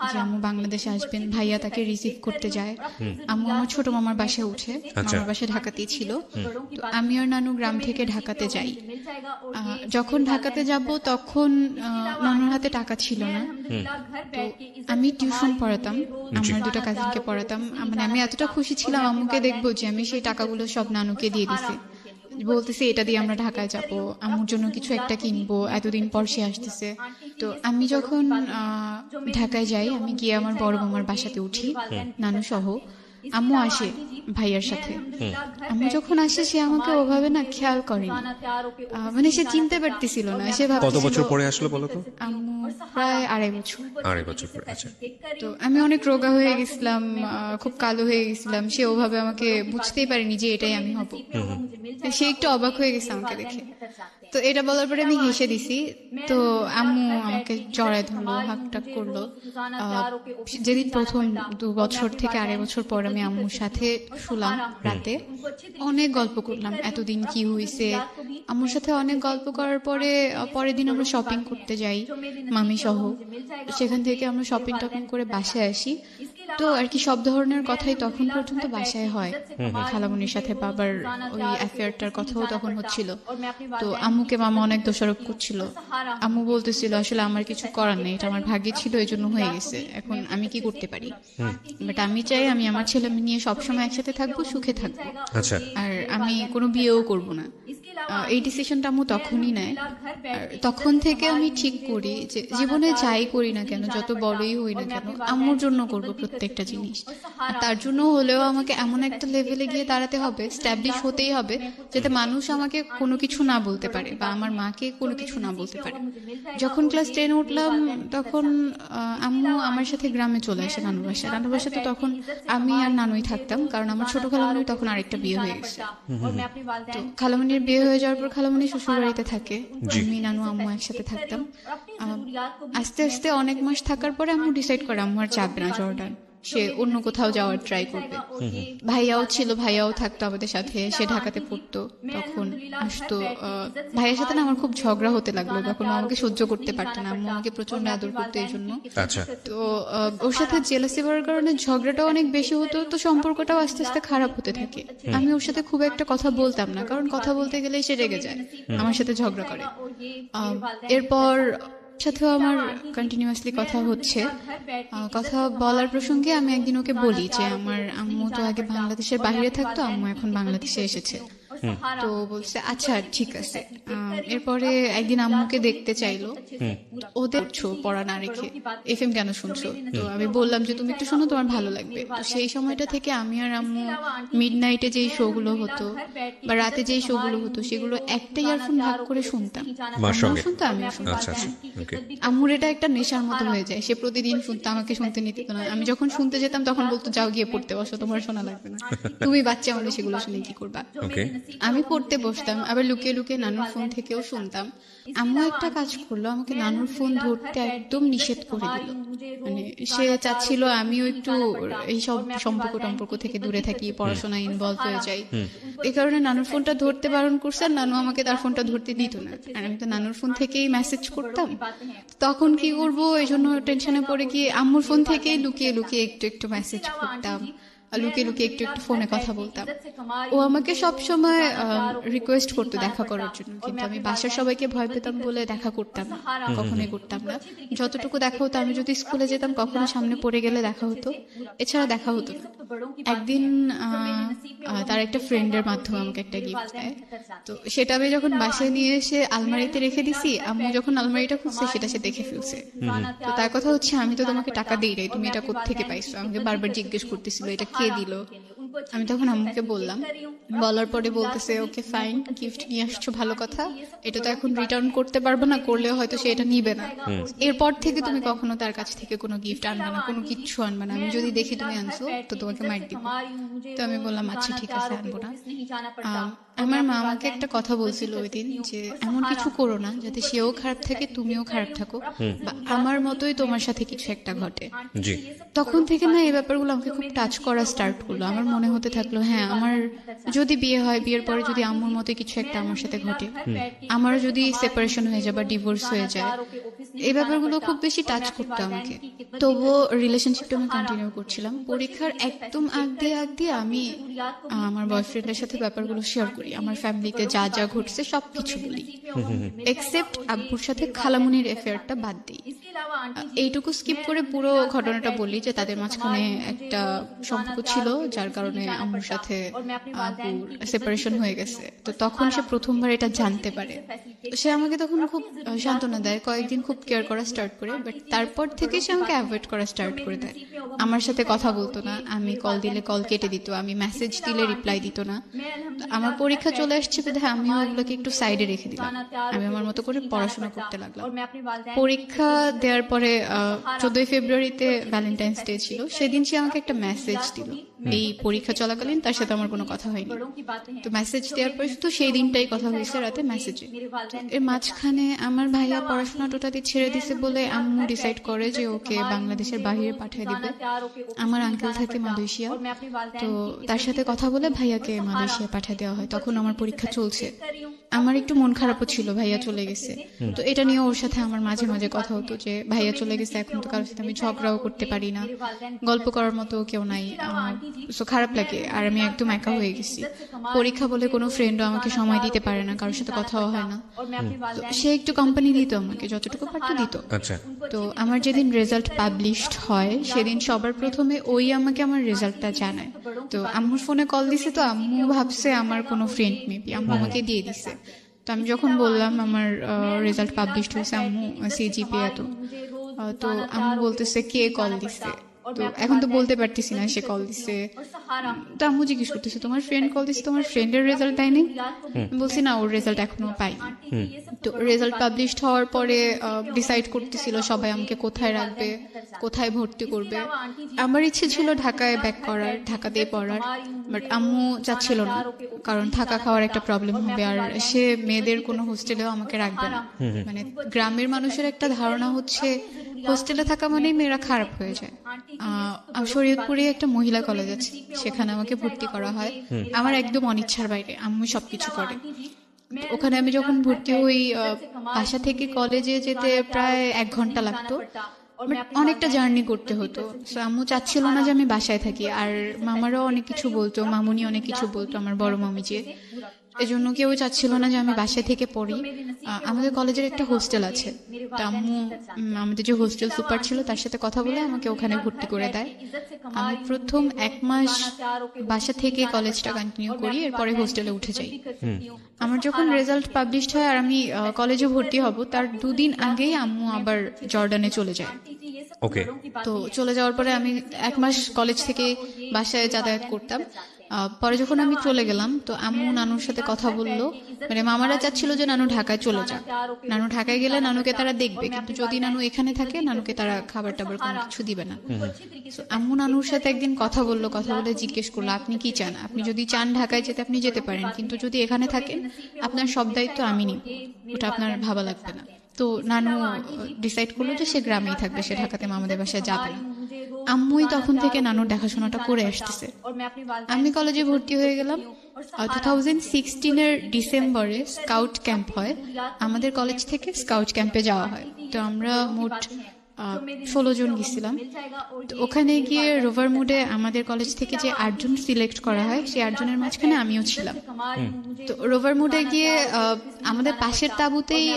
যে আম্মু বাংলাদেশে আসবেন, ভাইয়া তাকে রিসিভ করতে যায়। আম্মু আমার ছোট মামার বাসায় উঠে, মামার বাসা ঢাকাতেই ছিল। তো আমি আর নানু গ্রাম থেকে ঢাকাতে যাই। যখন ঢাকাতে যাব তখন নানুর হাতে টাকা ছিল না। তো আমি টিউশন পড়াতাম, আমার 2টা কাজিনকে পড়াতাম। মানে আমি এতটা খুশি ছিলাম আম্মুকে দেখবো যে আমি সেই টাকাগুলো সব নানুকে দিয়ে দিছি, বলতেছি এটা দিয়ে আমরা ঢাকায় যাব, আম্মুর জন্য কিছু একটা কিনবো, এতদিন পর সে আসতেছে। তো আমি যখন ঢাকায় যাই, আমি গিয়ে আমার বড় মামার বাসাতে উঠি নানু সহ। আম্মু আসে ভাইয়ার সাথে। আম্মু যখন আসে সে আমাকে ওভাবে না খেয়াল করেনি, মানে সে চিনতে পারতেছিল না। সে কত ভাবতেছিল বছর পরে আসলো বলো তো? আম্মু প্রায় 2.5 বছর। 2.5 বছর পরে। আচ্ছা। তো আমি অনেক রোগা হয়ে গেছিলাম, খুব কালো হয়ে গেছিলাম। সে ওভাবে আমাকে বুঝতেই পারেনি যে এটাই আমি হব। সে একটু অবাক হয়ে গেছে আমাকে দেখে। তো এটা বলার পরে আমি হেসে দিছি। তো আম্মু আমাকে জড়ায় ধরলো, হাকটাক করলো। যেদিন প্রথম 2 বছর থেকে 2.5 বছর পর আমি আম্মুর সাথে শুলাম রাতে, অনেক গল্প করলাম এতদিন কি হয়েছে। আম্মুর সাথে অনেক গল্প করার পরে পরের দিন আমরা শপিং করতে যাই মামি সহ। সেখান থেকে আমরা শপিং টপিং করে বাসায় আসি। তো আর কি সব ধরনের কথাই তখন পর্যন্ত বাসায় হয়। খালামণির সাথে বাবার ওই অ্যাফেয়ারটার কথাও তখন হচ্ছিল। তো আম্মুকে মামা অনেক দোষারোপ করছিল। আম্মু বলতেছিল আসলে আমার কিছু করার নেই, এটা আমার ভাগ্যে ছিল, এই জন্য হয়ে গেছে, এখন আমি কি করতে পারি। বাট আমি চাই আমি আমার ছেলে নিয়ে সবসময় একসাথে থাকবো, সুখে থাকবো, আচ্ছা, আর আমি কোনো বিয়েও করব না। এই ডিসিশনটা আম্মু তখনই নেয়। আর তখন থেকে আমি ঠিক করি যে জীবনে যাই করি না কেন, যত বড়ই হই না কেন, আম্মুর জন্য করব প্রত্যেকটা জিনিস। আর তার জন্য হলেও আমাকে এমন একটা লেভেলে গিয়ে দাঁড়াতে হবে, স্ট্যাবলিশ হতেই হবে, যাতে মানুষ আমাকে কোনো কিছু না বলতে পারে বা আমার মাকে কোনো কিছু না বলতে পারে। যখন ক্লাস 10 উঠলাম তখন আম্মু আমার সাথে গ্রামে চলে আসে নানুর বাসায়। নানুর বাসায় তো তখন আমি আর নানুই থাকতাম, কারণ আমার ছোট খালামণির তখন আরেকটা বিয়ে হয়ে গেছে। তো খালামণির বিয়ে হয়ে যাওয়ার পর খালামণি শ্বশুর বাড়িতে থাকে, আমি নানু আম্মু একসাথে থাকতাম। আস্তে আস্তে অনেক মাস থাকার পরে আম্মু ডিসাইড করে আম্মু আর যাবে না জর্ডান, সে অন্য কোথাও যাওয়ার ট্রাই করবে। ভাইয়াও ছিল, ভাইয়াও থাকতো আমাদের সাথে, সে ঢাকাতে পড়তো, তখন আসতো। ভাইয়ের সাথে না আমার খুব ঝগড়া হতে লাগলো, তখন ও আমাকে সহ্য করতে পারতো না, আম্মু আমাকে প্রচন্ড আদর করতো এই জন্য। আচ্ছা, তো ওর সাথে জেলাসি হওয়ার কারণে ঝগড়াটাও অনেক বেশি হতো, তো সম্পর্কটাও আস্তে আস্তে খারাপ হতে থাকে। আমি ওর সাথে খুব একটা কথা বলতাম না, কারণ কথা বলতে গেলেই সে রেগে যায়, আমার সাথে ঝগড়া করে। এরপর সাথেও আমার কন্টিনিউয়াসলি কথা হচ্ছে। কথা বলার প্রসঙ্গে আমি একদিন ওকে বলি যে আমার আম্মু তো আগে বাংলাদেশের বাইরে থাকতো, আম্মু এখন বাংলাদেশে এসেছে। তো বলছে আচ্ছা ঠিক আছে। এরপরে একদিন আম্মুকে দেখতে চাইলো, ওদের পড়া না রেখে এফএম কেন শুনছো? তো আমি বললাম যে তুমি একটু শোনো, তোমার ভালো লাগবে। তো সেই সময়টা থেকে আমি আর আম্মু মিড নাইটে যেই শো গুলো হতো বা রাতে যেই শো গুলো হতো সেগুলো একটা ইয়ারফোন ভাগ করে শুনতাম। মার আম্মুও সঙ্গে? শুনতো, আমিও শুনতাম। আচ্ছা, আচ্ছা, হ্যাঁ। ওকে। আম্মুর এটা একটা নেশার মতো হয়ে যায়, সে প্রতিদিন শুনতো, আমাকে শুনতে নিত না। আমি যখন শুনতে যেতাম তখন বলতো যাও গিয়ে পড়তে বসো, তোমার শোনা লাগবে না, তুমি বাচ্চা মানুষ সেগুলো শুনে কি করবা। ওকে। আমি পড়তে বসতাম, আবার লুকিয়ে লুকিয়ে নানুর ফোন থেকেও শুনতাম। আম্মু একটা কাজ করলো, আমাকে নানুর ফোন ধরতে একদম নিষেধ করে দিল। মানে সে চাচ্ছিল আমিও একটু এই সব সম্পর্ক টম্পর্ক থেকে দূরে থাকি, পড়াশোনায় ইনভলভ হয়ে যাই। এই কারণে নানুর ফোনটা ধরতে বারণ করছে, আর নানু আমাকে তার ফোনটা ধরতে দিত না। আর আমি তো নানুর ফোন থেকেই মেসেজ করতাম, তখন কি করবো এই জন্য টেনশনে পড়ে গিয়ে আম্মুর ফোন থেকেই লুকিয়ে লুকিয়ে একটু একটু মেসেজ করতাম, লুকিয়ে লুকিয়ে একটু একটু ফোনে কথা বলতাম। ও আমাকে সব সময় রিকোয়েস্ট করতো দেখা করার জন্য, কিন্তু আমি বাসার সবাইকে ভয় পেতাম বলে দেখা করতাম না, কখনোই করতাম না। যতটুকু দেখা হতো, আমি যদি স্কুলে যেতাম কখনো সামনে পড়ে গেলে দেখা হতো, এছাড়া দেখা হতো না। একদিন তার একটা ফ্রেন্ডের মাধ্যমে আমাকে একটা গিফট দেয়, তো সেটা আমি যখন বাসায় নিয়ে এসে আলমারিতে রেখে দিছি, আম্মু যখন আলমারিটা খুলছে সেটা সে দেখে ফেলছে। তো তার কথা হচ্ছে আমি তো তোমাকে টাকা দিই নাই, তুমি এটা কোত্থেকে পাইছো? আমাকে বারবার জিজ্ঞেস করতেছিল এটা কে দিল। আমি তখন আম্মুকে বললাম, বলার পরে বলতেছে ওকে ফাইন, গিফট নিয়ে আসছো ভালো কথা, এটা তো এখন রিটার্ন করতে পারবো না, করলেও হয়তো সে এটা নিবে না। এরপর থেকে তুমি কখনো তার কাছ থেকে কোনো গিফট আনবে না, কোনো কিচ্ছু আনবে না, আমি যদি দেখি তুমি আনছো তো তোমাকে মার দিব। তো আমি বললাম আচ্ছা ঠিক আছে, আনবো না। আমার মা আমাকে একটা কথা বলছিল ওই দিন, যে এমন কিছু করো না যাতে সেও খারাপ থাকে তুমিও খারাপ থাকো, বা আমার মতোই তোমার সাথে কিছু একটা ঘটে। জি। তখন থেকে না এই ব্যাপারগুলো আমাকে খুব টাচ করা স্টার্ট করলো। আমার মনে হতে থাকলো হ্যাঁ, আমার যদি বিয়ে হয়, বিয়ের পরে যদি আম্মুর মতো কিছু একটা আমার সাথে ঘটে, আমার যদি সেপারেশন হয়ে যায় বা ডিভোর্স হয়ে যায়, এই ব্যাপারগুলো খুব বেশি টাচ করতো আমাকে। তবুও রিলেশনশিপটা আমি কন্টিনিউ করছিলাম। পরীক্ষার একদম আগ দিয়ে আমি আমার বয়ফ্রেন্ডের সাথে ব্যাপারগুলো শেয়ার করি, আমার ফ্যামিলিতে যা যা ঘটছে সবকিছু বলি, এক্সেপ্ট আব্বুর সাথে খালামুনির অ্যাফেয়ারটা বাদ দিই। এইটুকু স্কিপ করে পুরো ঘটনাটা বলি যে তাদের মাঝখানে একটা সম্পর্ক ছিল যার কারণে আম্মুর সাথে আব্বুর সেপারেশন হয়ে গেছে। তো তখন সে প্রথমবার এটা জানতে পারে, সে আমাকে তখন খুব সান্ত্বনা দেয়, কয়েকদিন খুব কেয়ার করা স্টার্ট করে, বাট তারপর থেকে সে আমাকে অ্যাভয়েড করা স্টার্ট করে দেয়। আমার সাথে কথা বলতো না, আমি কল দিলে কল কেটে দিত, আমি মেসেজ দিলে রিপ্লাই দিত না। আমার পরীক্ষা চলে আসছে বিধায় আমিও ওগুলোকে একটু সাইডে রেখে দিলাম, আমি আমার মতো করে পড়াশোনা করতে লাগলাম। পরীক্ষা দেওয়ার পরে 14 ফেব্রুয়ারিতে ভ্যালেন্টাইন্স ডে ছিল, সেদিন সে আমাকে একটা মেসেজ দিল। এই পরীক্ষা চলাকালীন তার সাথে আমার কোনো কথা হয়নি, তো মেসেজ দেওয়ার পরে শুধু সেই দিনটাই কথা হয়েছে রাতে মেসেজে। এর মাঝখানে আমার ভাইয়া পড়াশোনা টোটালি ছেড়ে দিছে বলে আম্মু ডিসাইড করে যে ওকে বাংলাদেশের বাইরে পাঠিয়ে দিবে। আমার আঙ্কেল থাকে মালয়েশিয়া, তো তার সাথে কথা বলে ভাইয়াকে মালয়েশিয়া পাঠিয়ে দেওয়া হয়। তখন আমার পরীক্ষা চলছে, আমার একটু মন খারাপও ছিল, ভাইয়া চলে গেছে। তো এটা নিয়ে ওর সাথে আমার মাঝে মাঝে কথা হতো যে ভাইয়া চলে গেছে, এখন তো কারোর সাথে আমি ঝগড়াও করতে পারি না, গল্প করার মতো কেউ নাই, তো খারাপ লাগে। আর আমি একদম একা হয়ে গেছি, পরীক্ষা বলে কোনো ফ্রেন্ডও আমাকে সময় দিতে পারে না, কারোর সাথে কথাও হয় না। তো সে একটু কোম্পানি দিত আমাকে, যতটুকু পারতো দিত। আচ্ছা, তো আমার যেদিন রেজাল্ট পাবলিশড হয় সেদিন সবার প্রথমে ওই আমাকে আমার রেজাল্টটা জানায়। তো আম্মুর ফোনে কল দিছে, তো আম্মু ভাবছে আমার কোনো ফ্রেন্ড মেবি, আম্মু আমাকে দিয়ে দিছে। তো আমি যখন বললাম আমার রেজাল্ট পাবলিশড হয়েছে আম্মু, সিজিপি এত, তো আম্মু বলতেছে কে কল দিছে। তো এখন তো বলতে পারতেছি না সে কল দিছে। তো আম্মু জিজ্ঞেস করতেছে তোমার ফ্রেন্ড কল দিছে, তোমার ফ্রেন্ডের রেজাল্ট দেয়নি? আমি বলছি না, ওর রেজাল্ট এখনো পাইনি। তো রেজাল্ট পাবলিশড হওয়ার পরে ডিসাইড করতেছিল সবাই আমাকে কোথায় রাখবে, কোথায় ভর্তি করবে। আমার ইচ্ছে ছিল ঢাকায় ব্যাক করার, ঢাকাতেই পড়ার, বাট আম্মু চাচ্ছিল না, কারণ থাকা খাওয়ার একটা প্রবলেম হবে, আর সে মেয়েদের কোনো হোস্টেলেও আমাকে রাখবে না। মানে গ্রামের মানুষের একটা ধারণা হচ্ছে হোস্টেলে থাকা মানেই মেয়েরা খারাপ হয়ে যায়। শরীয়তপুরে একটা মহিলা কলেজ আছে, সেখানে আমাকে ভর্তি করা হয় আমার একদম অনিচ্ছার বাইরে, আম্মু সবকিছু করে। ওখানে আমি যখন ভর্তি হই, বাসা থেকে কলেজে যেতে প্রায় 1 ঘন্টা লাগতো, অনেকটা জার্নি করতে হতো। আম্মু চাচ্ছিল না যে আমি বাসায় থাকি, আর মামারাও অনেক কিছু বলতো, মামুনি অনেক কিছু বলতো, আমার বড় মামি যে, এজন্য কেউ চাচ্ছিল না যে আমি বাসায় থেকে পড়ি। আমাদের কলেজের একটা হোস্টেল আছে, তো আম্মু আমাদের যে হোস্টেল সুপার ছিল তার সাথে কথা বলে আমাকে ওখানে ভর্তি করে দেয়। আমি প্রথম 1 মাস বাসা থেকে কলেজটা কন্টিনিউ করি, এরপরে হোস্টেলে উঠে যাই। আমার যখন রেজাল্ট পাবলিশড হয় আর আমি কলেজে ভর্তি হব, তার 2 দিন আগেই আম্মু আবার জর্ডানে চলে যায়। ওকে। তো চলে যাওয়ার পরে আমি 1 মাস কলেজ থেকে বাসায় যাতায়াত করতাম। পরে যখন আমি চলে গেলাম, তো আম্মু নানুর সাথে কথা বললো, মানে মামারা চাচ্ছিল যে নানু ঢাকায় চলে যাক, নানু ঢাকায় গেলে নানুকে তারা দেখবে, কিন্তু যদি নানু এখানে থাকে নানুকে তারা খাবার টাবার কোনো কিছু দিবে না। So, আম্মু নানুর সাথে একদিন কথা বললো, কথা বলে জিজ্ঞেস করলো আপনি কি চান, আপনি যদি চান ঢাকায় যেতে আপনি যেতে পারেন, কিন্তু যদি এখানে থাকেন আপনার সব দায়িত্ব আমি নিব, ওটা আপনার ভাবা লাগবে না। তো নানু ডিসাইড করলো যে সে গ্রামেই থাকবে, সে ঢাকাতে মামাদের বাসায় যাবে না। আম্মুই তখন থেকে নানুর দেখাশোনাটা করে আসতেছে। আমি কলেজে ভর্তি হয়ে গেলাম 2016 ডিসেম্বরে। স্কাউট ক্যাম্প হয় আমাদের কলেজ থেকে, স্কাউট ক্যাম্পে যাওয়া হয়। তো আমরা মোট 16 জন গেছিলাম। তো ওখানে গিয়ে রোভার মুডে আমাদের কলেজ থেকে যে 8 জন সিলেক্ট করা হয়, সেই 8 জনের মাঝখানে আমিও ছিলাম। তো রোভার মুডে গিয়ে আমাদের পাশের তাঁবুতেই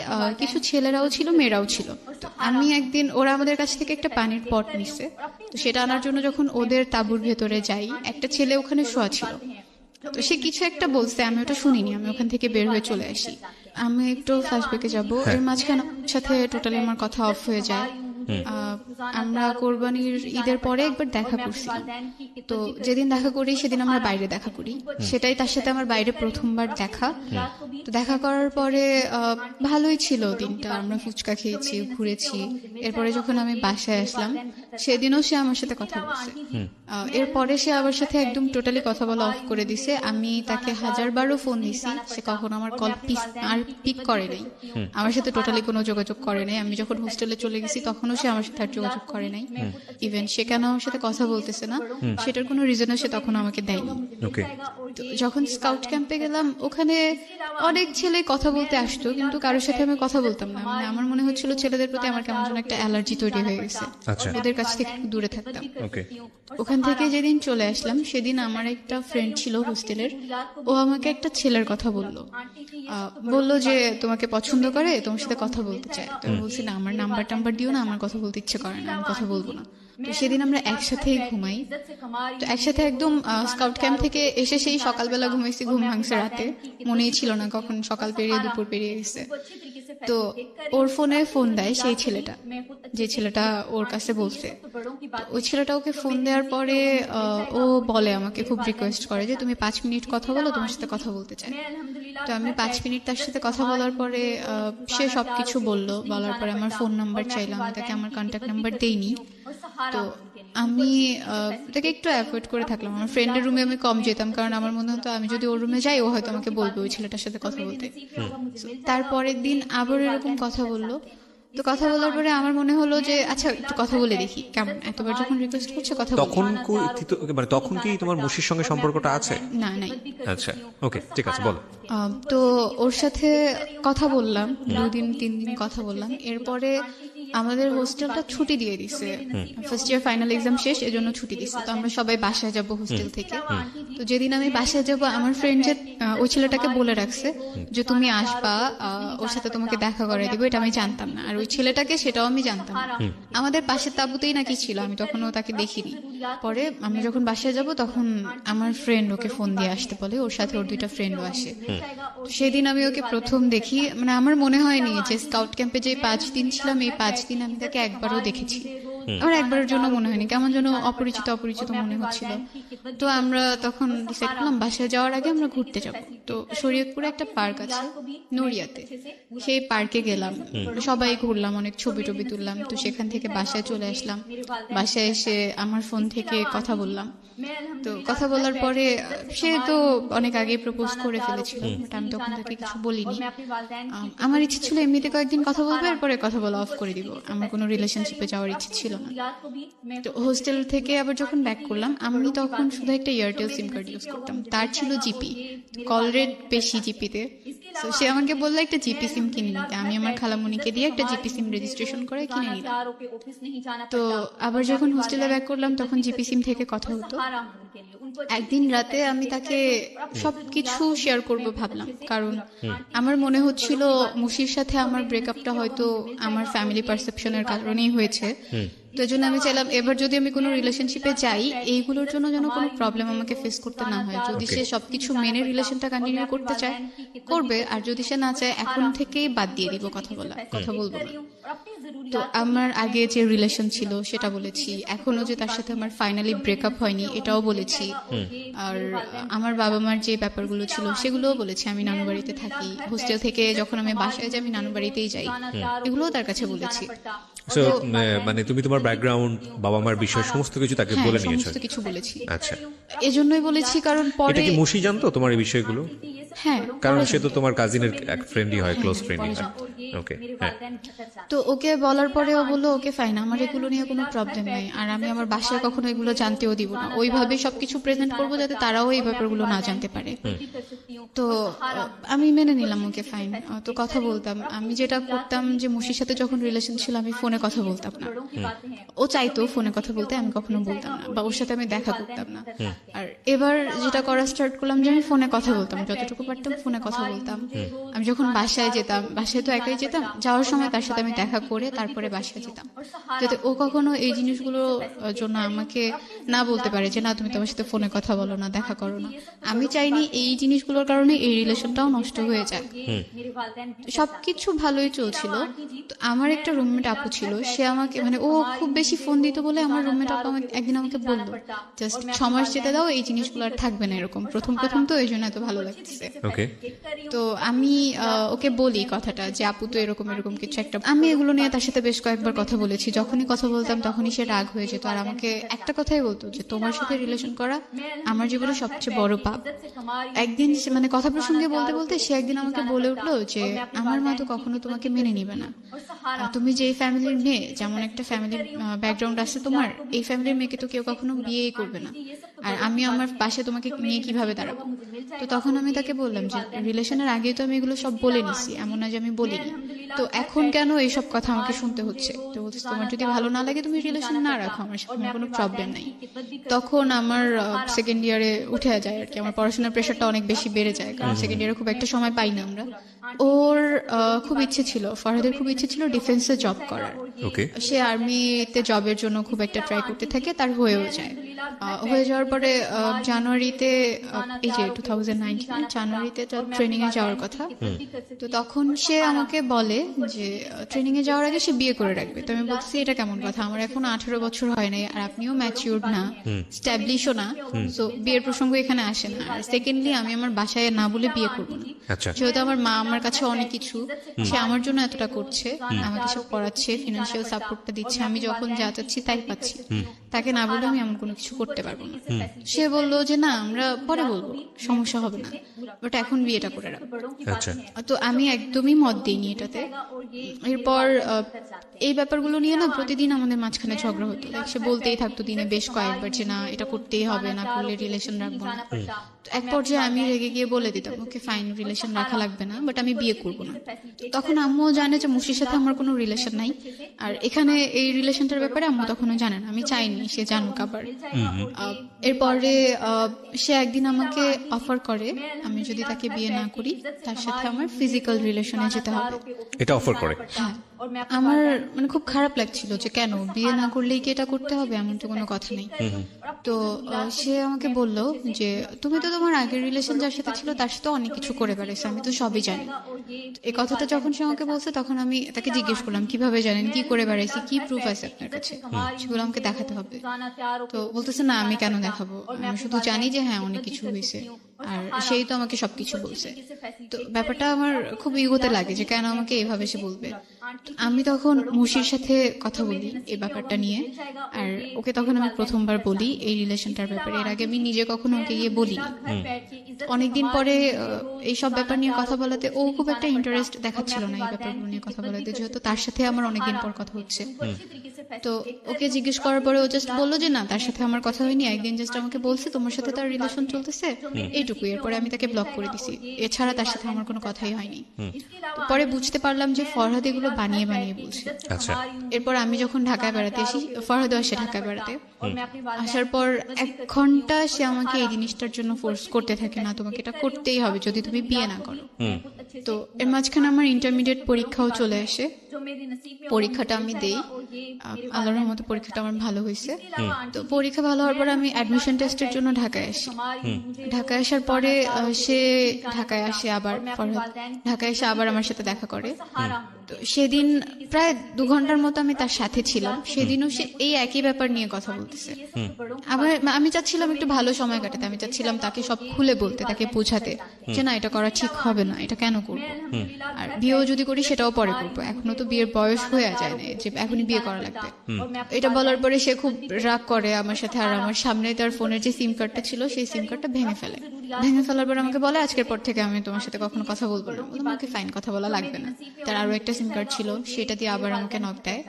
কিছু ছেলেরাও ছিল, মেয়েরাও ছিল। তো আমি একদিন, ওরা আমাদের কাছ থেকে একটা পানির পট নিছে, তো সেটা আনার জন্য যখন ওদের তাঁবুর ভেতরে যাই, একটা ছেলে ওখানে শোয়া ছিল। তো সে কিছু একটা বলছে, আমি ওটা শুনিনি, আমি ওখান থেকে বের হয়ে চলে আসি। আমি একটু ফ্ল্যাশব্যাকে যাব, এর মাঝখানে ওর সাথে টোটালি আমার কথা অফ হয়ে যায়। আমরা কোরবানির ঈদের পরে একবার দেখা করছিলাম, তো যেদিন দেখা করি সেদিন আমরা বাইরে দেখা করি, সেটাই তার সাথে আমার বাইরে প্রথমবার দেখা। তো দেখা করার পরে ভালোই ছিল দিনটা, আমরা ফুচকা খেয়েছি, ঘুরেছি। এরপরে যখন আমি বাসায় আসলাম সেদিনও সে আমার সাথে কথা বলছে। এরপরে সে আমার সাথে একদম টোটালি কথা বলা অফ করে দিছে। আমি তাকে 1000বারও ফোন দিছি, সে কখনো আমার কল পিক করে নাই, আমার সাথে টোটালি কোনো যোগাযোগ করে নাই। আমি যখন হোস্টেলে চলে গেছি তখনও সে আমার সাথে আর যোগাযোগ করে নাই। ইভেন সে কেন আমার সাথে কথা বলতেছে না সেটার কোনো রিজনও সে তখন আমাকে দেয়নি। ওকে। তো যখন স্কাউট ক্যাম্পে গেলাম, ওখানে অনেক ছেলে কথা বলতে আসতো, কিন্তু কারোর সাথে আমি কথা বলতাম না। মানে আমার মনে হচ্ছিল ছেলেদের প্রতি আমার কেমন যেন একটা অ্যালার্জি তৈরি হয়ে গেছে, আচ্ছা। ওদের কাছ থেকে একটু দূরে থাকতাম। ওকে। ওখান থেকে যেদিন চলে আসলাম সেদিন আমার একটা ফ্রেন্ড ছিল হোস্টেলের, ও আমাকে একটা ছেলের কথা বললো যে তোমাকে পছন্দ করে, তোমার সাথে কথা বলতে চায়। তো আমি বলছি না, আমার নাম্বার টাম্বার দিও না, আমার কথা বলতে ইচ্ছে করে না, আমি কথা বলবো না। তো সেদিন আমরা একসাথেই ঘুমাই, তো একসাথে একদম স্কাউট ক্যাম্প থেকে এসে সেই সকালবেলা ঘুমাইছি, ঘুম ভাঙছে রাতে, মনেই ছিল না কখন সকাল পেরিয়ে দুপুর পেরিয়ে গেছে। তো ওর ফোনে ফোন দেয় সেই ছেলেটা, যে ছেলেটা ওর কাছে বলছে। ওই ছেলেটা ওকে ফোন দেওয়ার পরে ও বলে, আমাকে খুব রিকোয়েস্ট করে যে তুমি 5 মিনিট কথা বলো, তোমার সাথে কথা বলতে চাই। তো আমি 5 মিনিট তার সাথে কথা বলার পরে সে সবকিছু বলার পরে আমার ফোন নাম্বার চাইলাম, আমি তাকে আমার কন্ট্যাক্ট নাম্বার দেইনি। তো আমি তাকে একটু অ্যাভয়েড করে থাকলাম। আমার ফ্রেন্ডের রুমে আমি কম যেতাম, কারণ আমার মনে হতো আমি যদি ওর রুমে যাই ও হয়তো আমাকে বলবে ওই ছেলেটার সাথে কথা বলতে। তারপরের দিন আবার এরকম কথা বললো, তো কথা বলার পরে আমার মনে হলো যে আচ্ছা একটু কথা বলে দেখি কেমন, এতবার যখন রিকোয়েস্ট করছে কথা বলি। মানে তখন কি তোমার মুশির সঙ্গে সম্পর্কটা আছে? না, নাই। আচ্ছা, ওকে, ঠিক আছে, বলো। তো ওর সাথে কথা বললাম, 2-3 দিন কথা বললাম। এরপরে আমাদের হোস্টেলটা ছুটি দিয়ে দিছে, ফার্স্ট ইয়ার ফাইনাল এক্সাম শেষ, এজন্য ছুটি দিছে। তো আমরা সবাই বাসায় যাব হোস্টেল থেকে। তো যেদিন আমি বাসায় যাব, আমার ফ্রেন্ড যে ওই ছেলেটাকে বলে রাখছে যে তুমি আসবা, ওর সাথে তোমাকে দেখা করে দিব। এটা আমি জানতাম না, আর ওই ছেলেটাকে সেটাও আমি জানতাম না। আমাদের পাশের তাঁবুতেই নাকি ছিল, আমি তখনও তাকে দেখিনি। পরে আমি যখন বাসায় যাব তখন আমার ফ্রেন্ড ওকে ফোন দিয়ে আসতে বলে, ওর সাথে ওর 2টা ফ্রেন্ডও আসে। তো সেদিন আমি ওকে প্রথম দেখি, মানে আমার মনে হয়নি যে স্কাউট ক্যাম্পে যে 5 দিন ছিলাম, এই 5 দিন আমি তাকে একবারও দেখেছি। আমার একবারের জন্য মনে হয়নি, কেমন যেন অপরিচিত অপরিচিত মনে হচ্ছিল। তো আমরা তখন ডিসাইড করলাম বাসায় যাওয়ার আগে আমরা ঘুরতে যাব। তো শরীয়তপুরে একটা পার্ক আছে নড়িয়াতে, সেই পার্কে গেলাম, সবাই ঘুরলাম, অনেক ছবি টবি তুললাম। তো সেখান থেকে বাসায় চলে আসলাম। বাসায় এসে আমার ফোন থেকে কথা বললাম। তো কথা বলার পরে সে তো অনেক আগে প্রপোজ করে ফেলেছিল, বাট আমি তখন তাকে কিছু বলিনি। আমার ইচ্ছে ছিল এমনিতে কয়েকদিন কথা বলবো, এরপরে কথা বলা অফ করে দিব, আমার কোনো রিলেশনশিপে যাওয়ার ইচ্ছে ছিল না। তো হোস্টেল থেকে আবার যখন ব্যাক করলাম, আমি তখন শুধু একটা এয়ারটেল সিম কার্ড ইউজ করতাম, তার ছিল জিপি, কল রেট বেশি জিপিতে। তো সে আমাকে বললো একটা জিপি সিম কিনে নিতে, আমি আমার খালামণিকে দিয়ে একটা জিপি সিম রেজিস্ট্রেশন করে কিনে নিলাম। তো আবার যখন হোস্টেলে ব্যাক করলাম তখন জিপি সিম থেকে কথা হতো। একদিন রাতে আমি তাকে সবকিছু শেয়ার করব ভাবলাম, কারণ আমার মনে হচ্ছিল মুশির সাথে আমার ব্রেকআপটা হয়তো আমার ফ্যামিলি পারসেপশনের কারণেই হয়েছে। তো এই জন্য আমি চাইলাম এবার যদি আমি কোনো রিলেশনশিপে যাই, এইগুলোর জন্য যেন কোনো প্রবলেম আমাকে ফেস করতে না হয়। যদি সে সবকিছু মেনে রিলেশনটা কন্টিনিউ করতে চায় করবে, আর যদি সে না চায় এখন থেকেই বাদ দিয়ে দিব কথা বলবো না। তো আমার আগে যে রিলেশন ছিল সেটা বলেছি, এখনো যে তার সাথে আমার ফাইনালি ব্রেকআপ হয়নি এটাও বলেছি, আর আমার বাবা মার যে ব্যাপারগুলো ছিল সেগুলোও বলেছি। আমি নানু বাড়িতে থাকি, হোস্টেল থেকে যখন আমি বাসায় যাই আমি নানু বাড়িতেই যাই, এগুলোও তার কাছে বলেছি। So, মানে তুমি তোমার ব্যাকগ্রাউন্ড, বাবা মার বিষয় সমস্ত কিছু তাকে বলে নিয়েছো? সমস্ত কিছু বলেছি। আচ্ছা, এজন্যই বলেছি কারণ পরে এটা কি মুশি জানতো তোমার এই বিষয়গুলো? হ্যাঁ, কারণ সে তো তোমার কাজিনের এক ফ্রেন্ডই হয়, ক্লোজ ফ্রেন্ডই হয়। ওকে, হ্যাঁ। তো ওকে বলার পরে ও বললো ওকে ফাইন, আমার এগুলো নিয়ে কোনো প্রবলেম নেই, আর আমি আমার বাসায় কখনো এগুলো জানতেও দিব না, ওইভাবে সবকিছু প্রেজেন্ট করবো যাতে তারাও এই ব্যাপারগুলো না জানতে পারে। তো আমি মেনে নিলাম ওকে ফাইন। তো কথা বলতাম, আমি যেটা করতাম যে মুশির সাথে যখন রিলেশন ছিল আমি ফোনে কথা বলতাম না। ও চাইতো ফোনে কথা বলতে, আমি কখনো বলতাম না, বা ওর সাথে আমি দেখা করতাম না। আর এবার যেটা করা স্টার্ট করলাম যে আমি ফোনে কথা বলতাম, যতটুকু পারতাম ফোনে কথা বলতাম। আমি যখন বাসায় যেতাম, বাসায় তো একাই যেতাম, যাওয়ার সময় তার সাথে আমি দেখা করে তারপরে বাসায় যেতাম, যাতে ও কখনো এই জিনিসগুলোর জন্য আমাকে না বলতে পারে যে না তুমি তোমার সাথে ফোনে কথা বলো না, দেখা করো না। আমি চাইনি এই জিনিসগুলোর কারণে এই রিলেশনটাও নষ্ট হয়ে যায়। সবকিছু ভালোই চলছিল। তো আমার একটা রুমমেট আপু ছিল, সে আমাকে মানে ও খুব বেশি ফোন দিত বলে আমার রুমমেট আপু একদিন আমাকে বললো জাস্ট 6 মাস যেতে দাও, এই জিনিসগুলো আর থাকবে না এরকম, প্রথম তো এই জন্য এত ভালো লাগছে। ওকে, তো আমি ওকে বলি কথাটা যে আপু তো এরকম এরকম কিছু একটা। আমি এগুলো নিয়ে তার সাথে বেশ কয়েকবার কথা বলেছি, যখনই কথা বলতাম তখনই সে রাগ হয়ে যেত, আর আমাকে একটা কথাই বলতো যে তোমার সাথে রিলেশন করা আমার জীবনে সবচেয়ে বড় পাপ। একদিন মানে কথা প্রসঙ্গে বলতে বলতে সে একদিন আমাকে বলে উঠলো যে আমার মা তো কখনো তোমাকে মেনে নিবে না, তুমি যে ফ্যামিলির মেয়ে, যেমন একটা ফ্যামিলির ব্যাকগ্রাউন্ড আছে তোমার, এই ফ্যামিলির মেয়েকে তো কেউ কখনো বিয়েই করবে না, আর আমি আমার পাশে তোমাকে নিয়ে কিভাবে দাঁড়াবো। তো তখন আমি তাকে বললাম যে রিলেশনের আগেই তো আমি এগুলো সব বলে নিছি, এমন না যে আমি বলিনি, তো এখন কেন এইসব কথা আমাকে শুনতে হচ্ছে। তো বলছে তোমার যদি ভালো না লাগে তুমি রিলেশন না রাখো, আমার সাথে আমার কোনো প্রবলেম নাই। তখন আমার সেকেন্ড ইয়ারে উঠে যায় আর কি, আমার পড়াশোনার প্রেশারটা অনেক বেশি বেড়ে যায়, কারণ সেকেন্ড ইয়ারে খুব একটা সময় পাই না আমরা। ওর খুব ইচ্ছে ছিল, ফরহাদের খুব ইচ্ছে ছিল ডিফেন্সে জব করার। ওকে, সে আর্মিতে জবের জন্য খুব একটা ট্রাই করতে থাকে, তার হয়েও যায়। হয়ে যাওয়ার পরে জানুয়ারিতে, এই যে 2019 জানুয়ারিতে ট্রেনিং এ যাওয়ার কথা। তো তখন সে আমাকে বলে যে ট্রেনিং এ যাওয়ার আগে সে বিয়ে করে রাখবে। তো আমি বলছি এটা কেমন কথা, আমার এখন 18 বছর হয় নাই, আর আপনিও ম্যাচিউরড না, স্ট্যাবলিশও না, তো বিয়ের প্রসঙ্গ এখানে আসে না। আর সেকেন্ডলি আমি আমার বাসায় না বলে বিয়ে করবো না, আচ্ছা, যেহেতু আমার মা আমার কাছে অনেক কিছু, সে আমার জন্য এতটা করছে, আমাকে সব পড়াচ্ছে, ফিনান্সিয়াল সাপোর্টটা দিচ্ছে, আমি যখন যা চাচ্ছি তাই পাচ্ছি, তাকে না বলে আমি এমন কোনো কিছু করতে পারবো না। সে বললো যে না আমরা পরে বলবো, সমস্যা হবে না, বাট এখন বিয়েটা করে রাখবো। আচ্ছা, তো আমি একদমই মত দিইনি এটাতে। এরপর এই ব্যাপারগুলো নিয়ে না প্রতিদিন আমাদের মাঝখানে ঝগড়া হতো। সে বলতেই থাকতো দিনে বেশ কয়েকবার যে না এটা করতেই হবে, না করলে রিলেশন রাখবো না। তো এক পর্যায়ে আমি রেগে গিয়ে বলে দিতাম ওকে ফাইন, রিলেশন রাখা লাগবে না, বাট আমি বিয়ে করবো না। তখন আম্মুও জানে যে মুশির সাথে আমার কোনো রিলেশন নাই, আর এখানে এই রিলেশনটার ব্যাপারে আম্মু তখনও জানে না, আমি চাইনি সে জানুক আবার। এরপরে সে একদিন আমাকে অফার করে আমি যদি তাকে বিয়ে না করি তার সাথে আমার ফিজিক্যাল রিলেশনে যেতে হবে। এটা অফার করে? হ্যাঁ, আমার মানে খুব খারাপ লাগছিল যে কেন বিয়ে না করলেই কি এটা করতে হবে, এমন তো কোনো কথা নেই। তো সে আমাকে বলল যে তুমি তো তোমার আগের রিলেশন যার সাথে ছিল তার সাথে অনেক কিছু করে বেড়াইছো, আমি তো সবই জানি। এই কথাটা যখন সে আমাকে বলছে তখন আমি তাকে জিজ্ঞেস করলাম কিভাবে জানেন, কি করে বেড়াইছি, কি প্রুফ আছে আপনার কাছে, সেগুলো আমাকে দেখাতে হবে। তো বলতেছে না আমি কেন দেখাবো, আমি শুধু জানি যে হ্যাঁ অনেক কিছু হয়েছে, আর সেই তো আমাকে সবকিছু বলছে। তো ব্যাপারটা আমার খুব ইগোতে লাগে যে কেন আমাকে এভাবে সে বলবে। আমি তখন মুশির সাথে কথা বলি এই ব্যাপারটা নিয়ে, আর ওকে তখন আমি প্রথমবার বলি এই রিলেশনটার ব্যাপারে। এর আগে আমি নিজে কখনো ওকে গিয়ে বলি। অনেকদিন পরে এই সব ব্যাপার নিয়ে কথা বলাতে ও খুব একটা ইন্টারেস্ট দেখাচ্ছিল না এই ব্যাপারগুলো নিয়ে কথা বলাতে, যেহেতু তার সাথে আমার অনেকদিন পর কথা হচ্ছে। তো ওকে জিজ্ঞেস করার পরে ও জাস্ট বললো যে না তার সাথে আমার কথা হয়নি, একদিন জাস্ট আমাকে বলছে তোমার সাথে তার রিলেশন চলতেছে, এইটুকুই। এরপরে আমি তাকে ব্লক করে দিছি, এছাড়া তার সাথে আমার কোনো কথাই হয়নি। তো পরে বুঝতে পারলাম যে ফরহাদ এগুলো বানিয়ে বানিয়ে বলছে। আচ্ছা। এরপর আমি যখন ঢাকায় বেড়াতে আসি, ফরহাদও আসে ঢাকায় বেড়াতে। আসার পর 1 ঘন্টা সে আমাকে এই জিনিসটার জন্য ফোর্স করতে থাকে না তোমাকে এটা করতেই হবে যদি তুমি বিয়ে না করো। তো এর মাঝখানে আমার ইন্টারমিডিয়েট পরীক্ষাও চলে আসে, পরীক্ষাটা আমি দেই, আল্লাহর রহমতে পরীক্ষাটা আমার ভালো হয়েছে। তো পরীক্ষা ভালো হওয়ার পর আমি অ্যাডমিশন টেস্টের জন্য ঢাকায় আসি। ঢাকায় আসার পরে সে ঢাকায় আসে আবার, ফরহাদ ঢাকায় এসে আবার আমার সাথে দেখা করে। তো সেদিন প্রায় 2 ঘন্টার মতো আমি তার সাথে ছিলাম। সেদিনও সে এই একই ব্যাপার নিয়ে কথা বলতেছে। আমি চাচ্ছিলাম একটু ভালো সময় কাটাতে, আমি চাচ্ছিলাম তাকে সব খুলে বলতে, তাকে বোঝাতে যে না এটা করা ঠিক হবে না, এটা কেন করবো, আর বিয়েও যদি করি সেটাও পরে করবো, এখনো তো বিয়ের বয়স হয়ে যায় না যে এখনই বিয়ে করা লাগবে। এটা বলার পরে সে খুব রাগ করে আমার সাথে, আর আমার সামনে তার ফোনের যে সিম কার্ডটা ছিল সেই সিম কার্ডটা ভেঙে ফেলে। ভেঙে ফেলার পর আমাকে বলে আজকের পর থেকে আমি তোমার সাথে কখনো কথা বলবো না। আমাকে ফাইন, কথা বলা লাগবে না। তার আরো একটা সিম কার্ড ছিল, সেটা দিয়ে আবার আমাকে নক দেয়,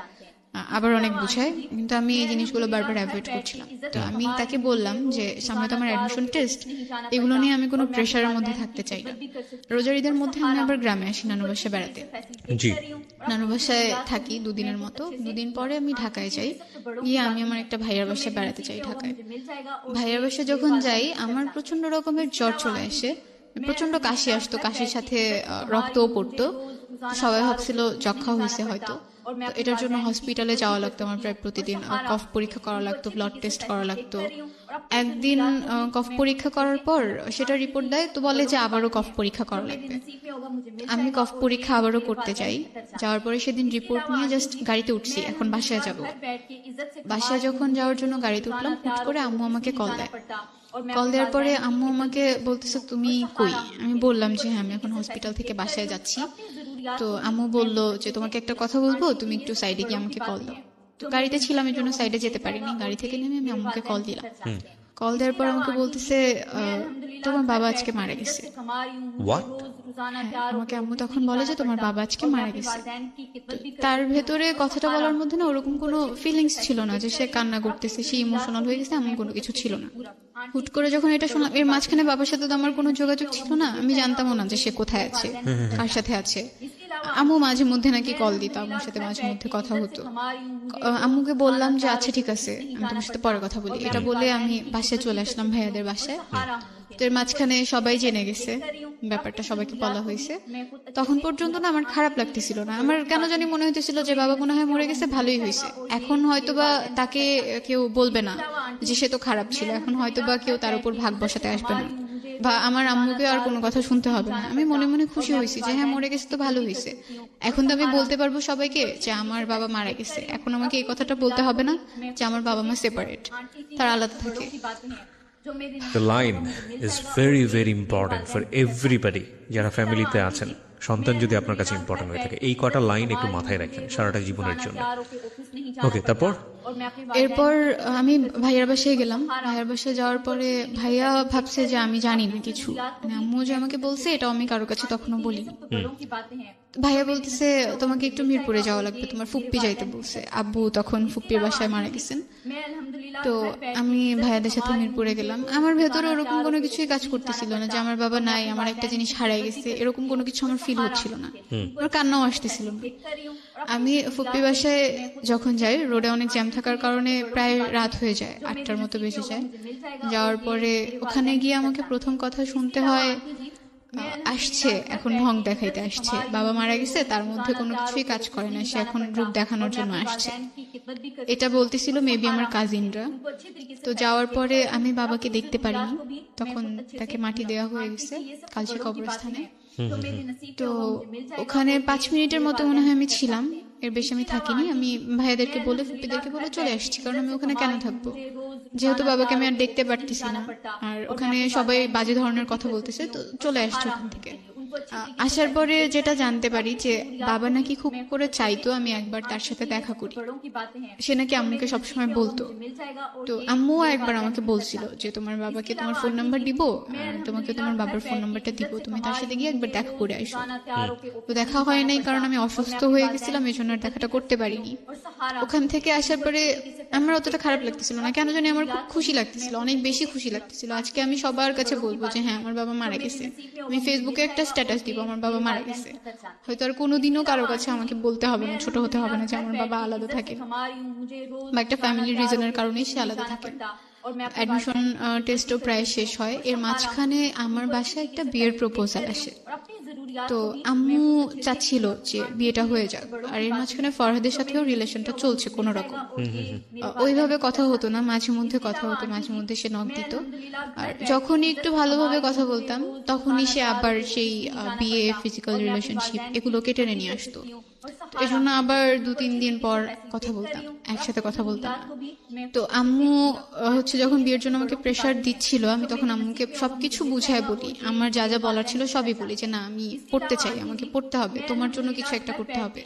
আবার অনেক বুঝায়, কিন্তু আমি এই জিনিসগুলো বারবার অ্যাভয়েড করছিলাম। তো আমি তাকে বললাম যে সামনে তো আমার অ্যাডমিশন টেস্ট, এগুলো নিয়ে আমি কোনো প্রেশারের মধ্যে থাকতে চাই না। রোজার ঈদের মধ্যে আমি আবার গ্রামে আসি নানু বাসায় বেড়াতে। জি। নানু বাসায় থাকি 2 দিনের মতো। 2 দিন পরে আমি ঢাকায় যাই, গিয়ে আমি আমার একটা ভাইয়ার বাসায় বেড়াতে চাই ঢাকায়। ভাইয়ার বাসায় যখন যাই আমার প্রচন্ড রকমের জ্বর চলে আসে, প্রচন্ড কাশি আসতো, কাশির সাথে রক্তও পড়তো। সবাই ভাবছিল যক্ষা হয়েছে হয়তো। তো এটার জন্য হসপিটালে যাওয়া লাগতো আমার প্রায় প্রতিদিন, কফ পরীক্ষা করা লাগতো, ব্লাড টেস্ট করা লাগতো। একদিন কফ পরীক্ষা করার পর সেটা রিপোর্ট দেয়, তো বলে যে আবারও কফ পরীক্ষা করা লাগবে। আমি কফ পরীক্ষা আবারও করতে যাই, যাওয়ার পরে সেদিন রিপোর্ট নিয়ে জাস্ট গাড়িতে উঠছি, এখন বাসায় যাব। বাসায় যখন যাওয়ার জন্য গাড়িতে উঠলাম, হুট করে আম্মু আমাকে কল দেয়। কল দেওয়ার পরে আম্মু আমাকে বলতেছে তুমি কই। আমি বললাম যে হ্যাঁ আমি এখন হসপিটাল থেকে বাসায় যাচ্ছি। তো আম্মু বললো যে তোমাকে একটা কথা বলবো, তুমি একটু সাইডে গিয়ে আমাকে কল দাও। তো গাড়িতে ছিলাম এই জন্য সাইডে যেতে পারিনি, গাড়ি থেকে নেমে আমি আম্মুকে কল দিলাম। কল দেওয়ার পর আমাকে বলতেছে তোমার বাবা আজকে মারা গেছে। হোয়াট? আমাকে আম্মু তখন বলে যে তোমার বাবা আজকে মারা গেছে। তার ভেতরে কথাটা বলার মধ্যে না ওরকম কোনো ফিলিংস ছিল না যে সে কান্না করতেছে, সে ইমোশনাল হয়ে গেছে, এমন কোনো কিছু ছিল না। হুট করে যখন এটা শুনলাম, এর মাঝখানে বাবার সাথে তো আমার কোনো যোগাযোগ ছিল না, আমি জানতামও না যে সে কোথায় আছে, কার সাথে আছে। আম্মু মাঝে মধ্যে নাকি কল দিত, আমার সাথে মাঝে মধ্যে কথা হতো। আম্মুকে বললাম যে আচ্ছা ঠিক আছে আমি তোমার সাথে পরে কথা বলি, এটা বলে আমি বাসায় চলে আসলাম, ভাইয়াদের বাসায়। তো এর মাঝখানে সবাই জেনে গেছে ব্যাপারটা, সবাইকে বলা হয়েছে। তখন পর্যন্ত না আমার খারাপ লাগতেছিল না, আমার কেন জানি মনে হইতেছিল যে বাবা মনে হয় মরে গেছে, ভালোই হয়েছে। এখন হয়তোবা তাকে কেউ বলবে না যে সে তো খারাপ ছিল, এখন হয়তোবা কেউ তার উপর ভাগ বসাতে আসবে না, বা আমার আম্মুকে আর কোনো কথা শুনতে হবে না। আমি মনে মনে খুশি হয়েছি যে হ্যাঁ মরে গেছে তো ভালো হয়েছে। এখন তো আমি বলতে পারবো সবাইকে যে আমার বাবা মারা গেছে, এখন আমাকে এই কথাটা বলতে হবে না যে আমার বাবা মা সেপারেট, তার আলাদা থাকে। The line is very very important for everybody যারা ফ্যামিলিতে আছেন। সন্তান যদি আপনার কাছে ইম্পর্টেন্ট হয়ে থাকে, এই কটা লাইন একটু মাথায় রাখেন সারাটা জীবনের জন্য। ওকে, তারপর? এরপর আমি ভাইয়ার বাসায় গেলাম। ভাইয়ার বাসায় যাওয়ার পরে ভাইয়া ভাবছে যে আমি জানি না কিছু, মানে আম্মু যে আমাকে বলছে এটা আমি কারোর কাছে তখনো বলিনি। ভাইয়া বলতেছে তোমাকে একটু মিরপুরে যাওয়া লাগবে, তোমার ফুপ্পি যাইতে বলছে। আব্বু তখন ফুপ্পির বাসায় মারা গেছেন। তো আমি ভাইয়াদের সাথে মিরপুরে গেলাম। আমার ভেতরে ওরকম কোনো কিছুই কাজ করতেছিল না যে আমার বাবা নাই, আমার একটা জিনিস হারাই গেছে, এরকম কোনো কিছু আমার ফিল হচ্ছিল না। আমার কান্নাও আসতেছিল না। আমি ফুপ্পি বাসায় যখন যাই, রোডে অনেক জ্যাম থাকার কারণে প্রায় রাত হয়ে যায়, 8টার মতো বেজে যায়। যাওয়ার পরে ওখানে গিয়ে আমাকে প্রথম কথা শুনতে হয়, আসছে এখন ঢং দেখাইতে আসছে, বাবা মারা গেছে, তার মধ্যে কোনো কিছুই কাজ করে না, সে এখন রূপ দেখানোর জন্য আসছে, এটা বলতেছিল মেবি আমার কাজিনরা। তো যাওয়ার পরে আমি বাবাকে দেখতে পারিনি, তখন তাকে মাটি দেওয়া হয়ে গেছে কালচি কবরস্থানে। তো ওখানে 5 মিনিটের মতো মনে হয় আমি ছিলাম, এর বেশি আমি থাকিনি। আমি ভাইয়াদেরকে বলে ফুপ্পিদেরকে বলে চলে আসছি, কারণ আমি ওখানে কেন থাকবো, যেহেতু বাবাকে আমি আর দেখতে পারতেছি না, আর ওখানে সবাই বাজে ধরনের কথা বলতেছে, তো চলে আসছি ওখান থেকে। আসার পরে যেটা জানতে পারি যে বাবা নাকি খুব করে চাইতো আমি একবার তার সাথে দেখা করি, সে নাকি আম্মুকে সবসময় বলতো। তো আম্মু একবার আমাকে বলছিল যে তোমার বাবাকে তোমার ফোন নাম্বার দিব, আর তোমাকে তোমার বাবার ফোন নাম্বারটা দিব, তুমি তার সাথে গিয়ে একবার দেখা করে আসো। তো দেখা হয় নাই, কারণ আমি অসুস্থ হয়ে গেছিলাম, এই জন্য আর দেখাটা করতে পারিনি। ওখান থেকে আসার পরে আমার অতটা খারাপ লাগতেছিল না, কেন জানি আমার খুব খুশি লাগতেছিল, অনেক বেশি খুশি লাগতেছিল। আজকে আমি সবার কাছে বলবো যে হ্যাঁ আমার বাবা মারা গেছে, আমি ফেসবুকে একটা স্ট্যাটাস দিব আমার বাবা মারা গেছে। হয়তো আর কোনোদিনও কারো কাছে আমাকে বলতে হবে না, ছোট হতে হবে না যে আমার বাবা আলাদা থাকে, বা একটা ফ্যামিলির রিজনের কারণেই সে আলাদা থাকে। অ্যাডমিশন টেস্টও প্রায় শেষ হয়, এর মাঝখানে আমার বাসায় একটা বিয়ের প্রপোজাল আসে। তো আম্মু চাচ্ছিল যে বিয়েটা হয়ে যাক, আর এর মাঝখানে ফরহাদের সাথেও রিলেশনটা চলছে কোনো রকম। ওইভাবে কথা হতো না, মাঝে মধ্যে কথা হতো, মাঝে মধ্যে সে নক দিত, আর যখনই একটু ভালোভাবে কথা বলতাম তখনই সে আবার সেই বিয়ে, ফিজিক্যাল রিলেশনশিপ এগুলোকে টেনে নিয়ে আসতো। তো এই জন্য আবার 2-3 দিন পর কথা বলতাম, একসাথে কথা বলতাম না। তো আম্মু হচ্ছে যখন বিয়ের জন্য আমাকে প্রেশার দিচ্ছিল, আমি তখন আম্মুকে সবকিছু বুঝায় বলি, আমার যা যা বলার ছিল সবই বলি, যে না আমি পড়তে চাই, আমাকে পড়তে হবে, তোমার জন্য কিছু একটা করতে হবে।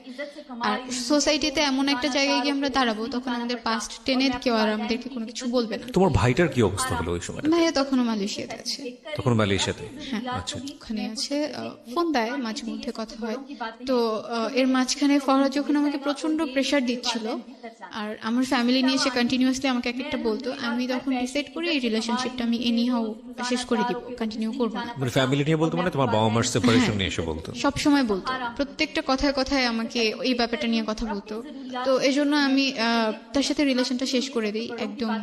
আর সোসাইটিতে এমন একটা জায়গায় গিয়ে আমরা দাঁড়াবো, তখন আমাদের পাস্ট টেনে কেউ আর আমাদেরকে কোনো কিছু বলবে না। তোমার ভাইটার কি অবস্থা হলো ওই সময়? ভাইয়া তখনও মালয়েশিয়াতে আছে। তখন মালয়েশিয়াতে? হ্যাঁ আচ্ছা। ওখানে আছে, ফোন দেয়, মাঝে মধ্যে কথা হয়। তো এর মাঝখানে ফরহাদ যখন আমাকে প্রচন্ড প্রেশার দিচ্ছিল, আর আমার ফ্যামিলি নিয়ে সে কন্টিনিউয়াসলি আমাকে এক একটা বলতো, আমি তখন ডিসাইড করি এই রিলেশনশিপটা আমি এনিহাও শেষ করে দিব, কন্টিনিউ করবো না। মানে ফ্যামিলি নিয়ে বলতো, মানে তোমার বাবা মার সেপারেশন নিয়ে এসে বলতো? সব সময় বলতো, প্রত্যেকটা কথায় কথায় আমাকে এই ব্যাপারটা নিয়ে কথা বলতো। তো এই জন্য আমি তার সাথে রিলেশনটা শেষ করে দিই একদম।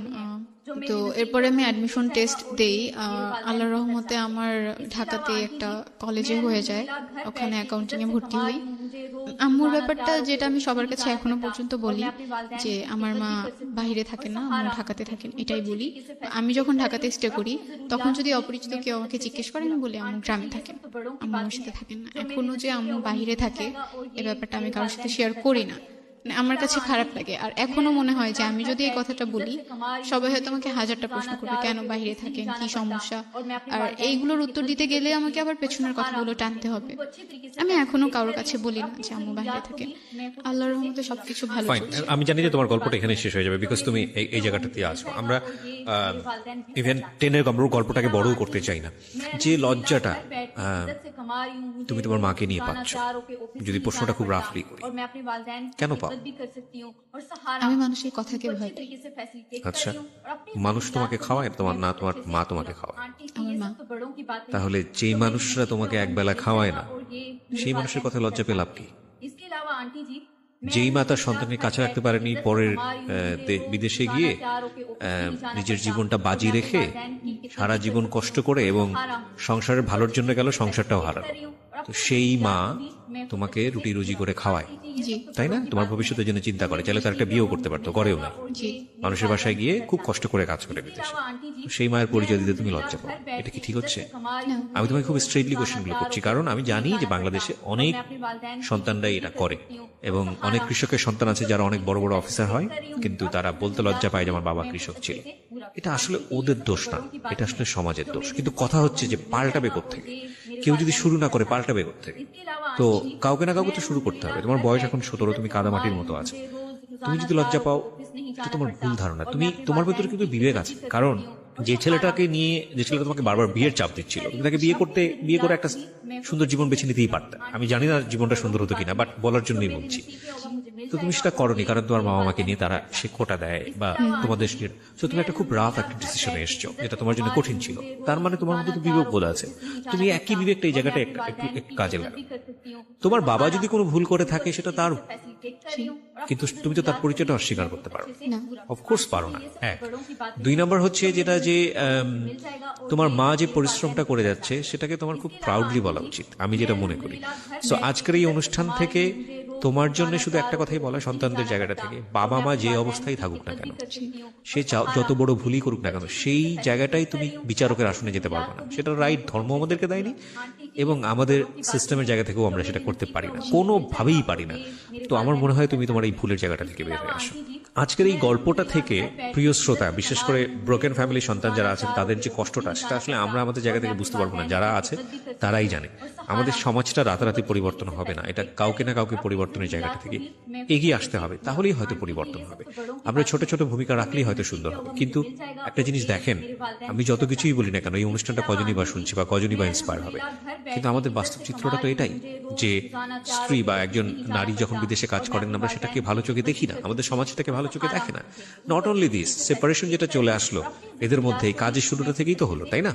তো এরপরে আমি অ্যাডমিশন টেস্ট দেই, আল্লাহর রহমতে আমার ঢাকাতে একটা কলেজে হয়ে যায়, ওখানে অ্যাকাউন্টিং এ ভর্তি হই। আম্মুর ব্যাপারটা যেটা আমি সবার কাছে এখনো পর্যন্ত বলি, যে আমার মা বাইরে থাকেন না, আম্মু ঢাকাতে থাকেন, এটাই বলি। আমি যখন ঢাকাতে স্টে করি, তখন যদি অপরিচিত কেউ আমাকে জিজ্ঞেস করে, আমি বলি আম্মু গ্রামে থাকেন, আম্মু আমার সাথে থাকেন না। এখনো যে আম্মু বাইরে থাকে এই ব্যাপারটা আমি কারোর সাথে শেয়ার করি না, মানে আমার কাছে খারাপ লাগে। আর এখনো মনে হয় যে আমি যদি এই কথাটা বলি, সবাই হয়তো আমাকে 1000টা প্রশ্ন করবে, কেন বাইরে থাকেন, কি সমস্যা, আর এইগুলোর উত্তর দিতে গেলে আমাকে আবার পেছনের কথাগুলো টানতে হবে। আমি এখনো কারোর কাছে বলি না যে আম্মু বাইরে থাকেন, আল্লাহর রহমতে সবকিছু ভালো ফাইন, চলছে। আমি জানি যে তোমার গল্পটা এখানে শেষ হয়ে যাবে, বিকজ তুমি এই জায়গাটাতে আছো। আমরা ইভেন 10-এর গল্পটাকে বড়ও করতে চাই না। যে লজ্জাটা তুমি তোমার মাকে নিয়ে পাচ্ছ, যদি প্রশ্নটা খুব রাফলি করি, কেন পাও? আমি মানুষের কথাকে ভয় পাই। আচ্ছা, মানুষ তোমাকে খাওয়ায়, তোমার না তোমার মা তোমাকে খাওয়ায়? আমার মা। তাহলে যেই মানুষরা তোমাকে একবেলা খাওয়ায় না, সেই মানুষের কথা লজ্জা পেয়ে লাভ কি? যেই মা তার সন্তানকে কাছে রাখতে পারেনি, পরের বিদেশে গিয়ে নিজের জীবনটা বাজি রেখে সারা জীবন কষ্ট করে এবং সংসারের ভালোর জন্য গেল, সংসারটাও হারালো, তো সেই মা তোমাকে রুটি রুজি করে খাওয়ায়, জি তাই না? তোমার ভবিষ্যতের জন্য চিন্তা করে, চাইলে তার একটা বিয়েও করতে পারতো, করেও না, জি। মানুষের বাসায় গিয়ে খুব কষ্ট করে কাজ করে বিদেশে। তো সেই মায়ের পরিচয় দিতে তুমি লজ্জা পাও, এটা কি ঠিক হচ্ছে? আমি তোমাকে খুব স্ট্রেটলি কোশ্চেনগুলো করছি, কারণ আমি জানি যে বাংলাদেশে অনেক সন্তানরাই এটা করে, এবং অনেক কৃষকের সন্তান আছে যারা অনেক বড় বড় অফিসার হয়, কিন্তু তারা বলতে লজ্জা পায় যে আমার বাবা কৃষক ছিল। এটা আসলে ওদের দোষ না, এটা আসলে সমাজের দোষ। কিন্তু কথা হচ্ছে যে পাল্টাবে কোত্থেকে? কেউ যদি শুরু না করে পাল্টাবে কোত্থেকে? তো কাউকে না কাউকে তো শুরু করতে হবে। তোমার বয়স এখন 17, তুমি কাদামাটির মতো আছো। তুমি যদি লজ্জা পাও, এটা তোমার ভুল ধারণা। তোমার ভেতরে কিন্তু বিবেক আছে, কারণ যে ছেলেটা তোমাকে বারবার বিয়ের চাপ দিচ্ছিল, তুমি তাকে বিয়ে করে একটা সুন্দর জীবন বেছে নিতেই পারতে। আমি জানি না জীবনটা সুন্দর হতো কিনা, বাট বলার জন্যই বলছি। তো তুমি সেটা করনি, কারণ তোমার বাবা মাকে নিয়ে তারা সে খোটা দেয় বা তোমাদের তো তুমি একটা খুব রাফ একটা ডিসিশনে এসছো, যেটা তোমার জন্য কঠিন ছিল। তার মানে তোমার মধ্যে তো বিবেক বোধ আছে, তুমি একই বিবেকটা এই জায়গাটা একটু কাজে লাগাও। তোমার বাবা যদি কোনো ভুল করে থাকে সেটা তার, কিন্তু তুমি তো তার পরিচয়টা অস্বীকার করতে পারো না। অফকোর্স পারো না। এক, 2 নম্বর হচ্ছে যেটা যে তোমার মা যে পরিশ্রমটা করে যাচ্ছে সেটাকে তোমার খুব প্রাউডলি বলা উচিত, আমি যেটা মনে করি। সো আজকের এই অনুষ্ঠান থেকে তোমার জন্য শুধু একটা কথাই বলা, সন্তানদের জায়গাটা থেকে, বাবা মা যে অবস্থায় থাকুক না কেন, সে যত বড় ভুলই করুক না কেন, সেই জায়গাটাই তুমি বিচারকের আসনে যেতে পারবে না। সেটা রাইট ধর্ম আমাদেরকে দেয়নি, এবং আমাদের সিস্টেমের জায়গা থেকেও আমরা সেটা করতে পারি না, কোনোভাবেই পারি না। তো আমার মনে হয় তুমি তোমার এই ভুলের জায়গাটা থেকে বের হয়ে আসো। আজকের এই গল্পটা থেকে প্রিয় শ্রোতা, বিশেষ করে ব্রোকেন ফ্যামিলির সন্তান যারা আছেন, তাদের যে কষ্টটা, সেটা আসলে আমরা আমাদের জায়গা থেকে বুঝতে পারবো না, যারা আছে তারাই জানে। আমাদের সমাজটা রাতারাতি পরিবর্তন হবে না, এটা কাউকে না কাউকে পরিবর্তনের জায়গাটা থেকে এগিয়ে আসতে হবে, তাহলেই হয়তো পরিবর্তন হবে। আমরা ছোট ছোট ভূমিকা রাখলেই হয়তো সুন্দর হবে। কিন্তু একটা জিনিস দেখেন, আমি যত কিছুই বলি না কেন, এই অনুষ্ঠানটা কজনই বা শুনছি বা কজনই বা ইন্সপায়ার হবে, কিন্তু আমাদের বাস্তব চিত্রটা তো এটাই, যে স্ত্রী বা একজন নারী যখন বিদেশে কাজ করেন, আমরা সেটাকে ভালো চোখে দেখি না, আমাদের সমাজ সেটাকে ভালো চোখে দেখে না। নট অনলি দিস, সেপারেশন যেটা চলে আসলো এদের মধ্যে, এই কাজের শুরুটা থেকেই তো হলো, তাই না?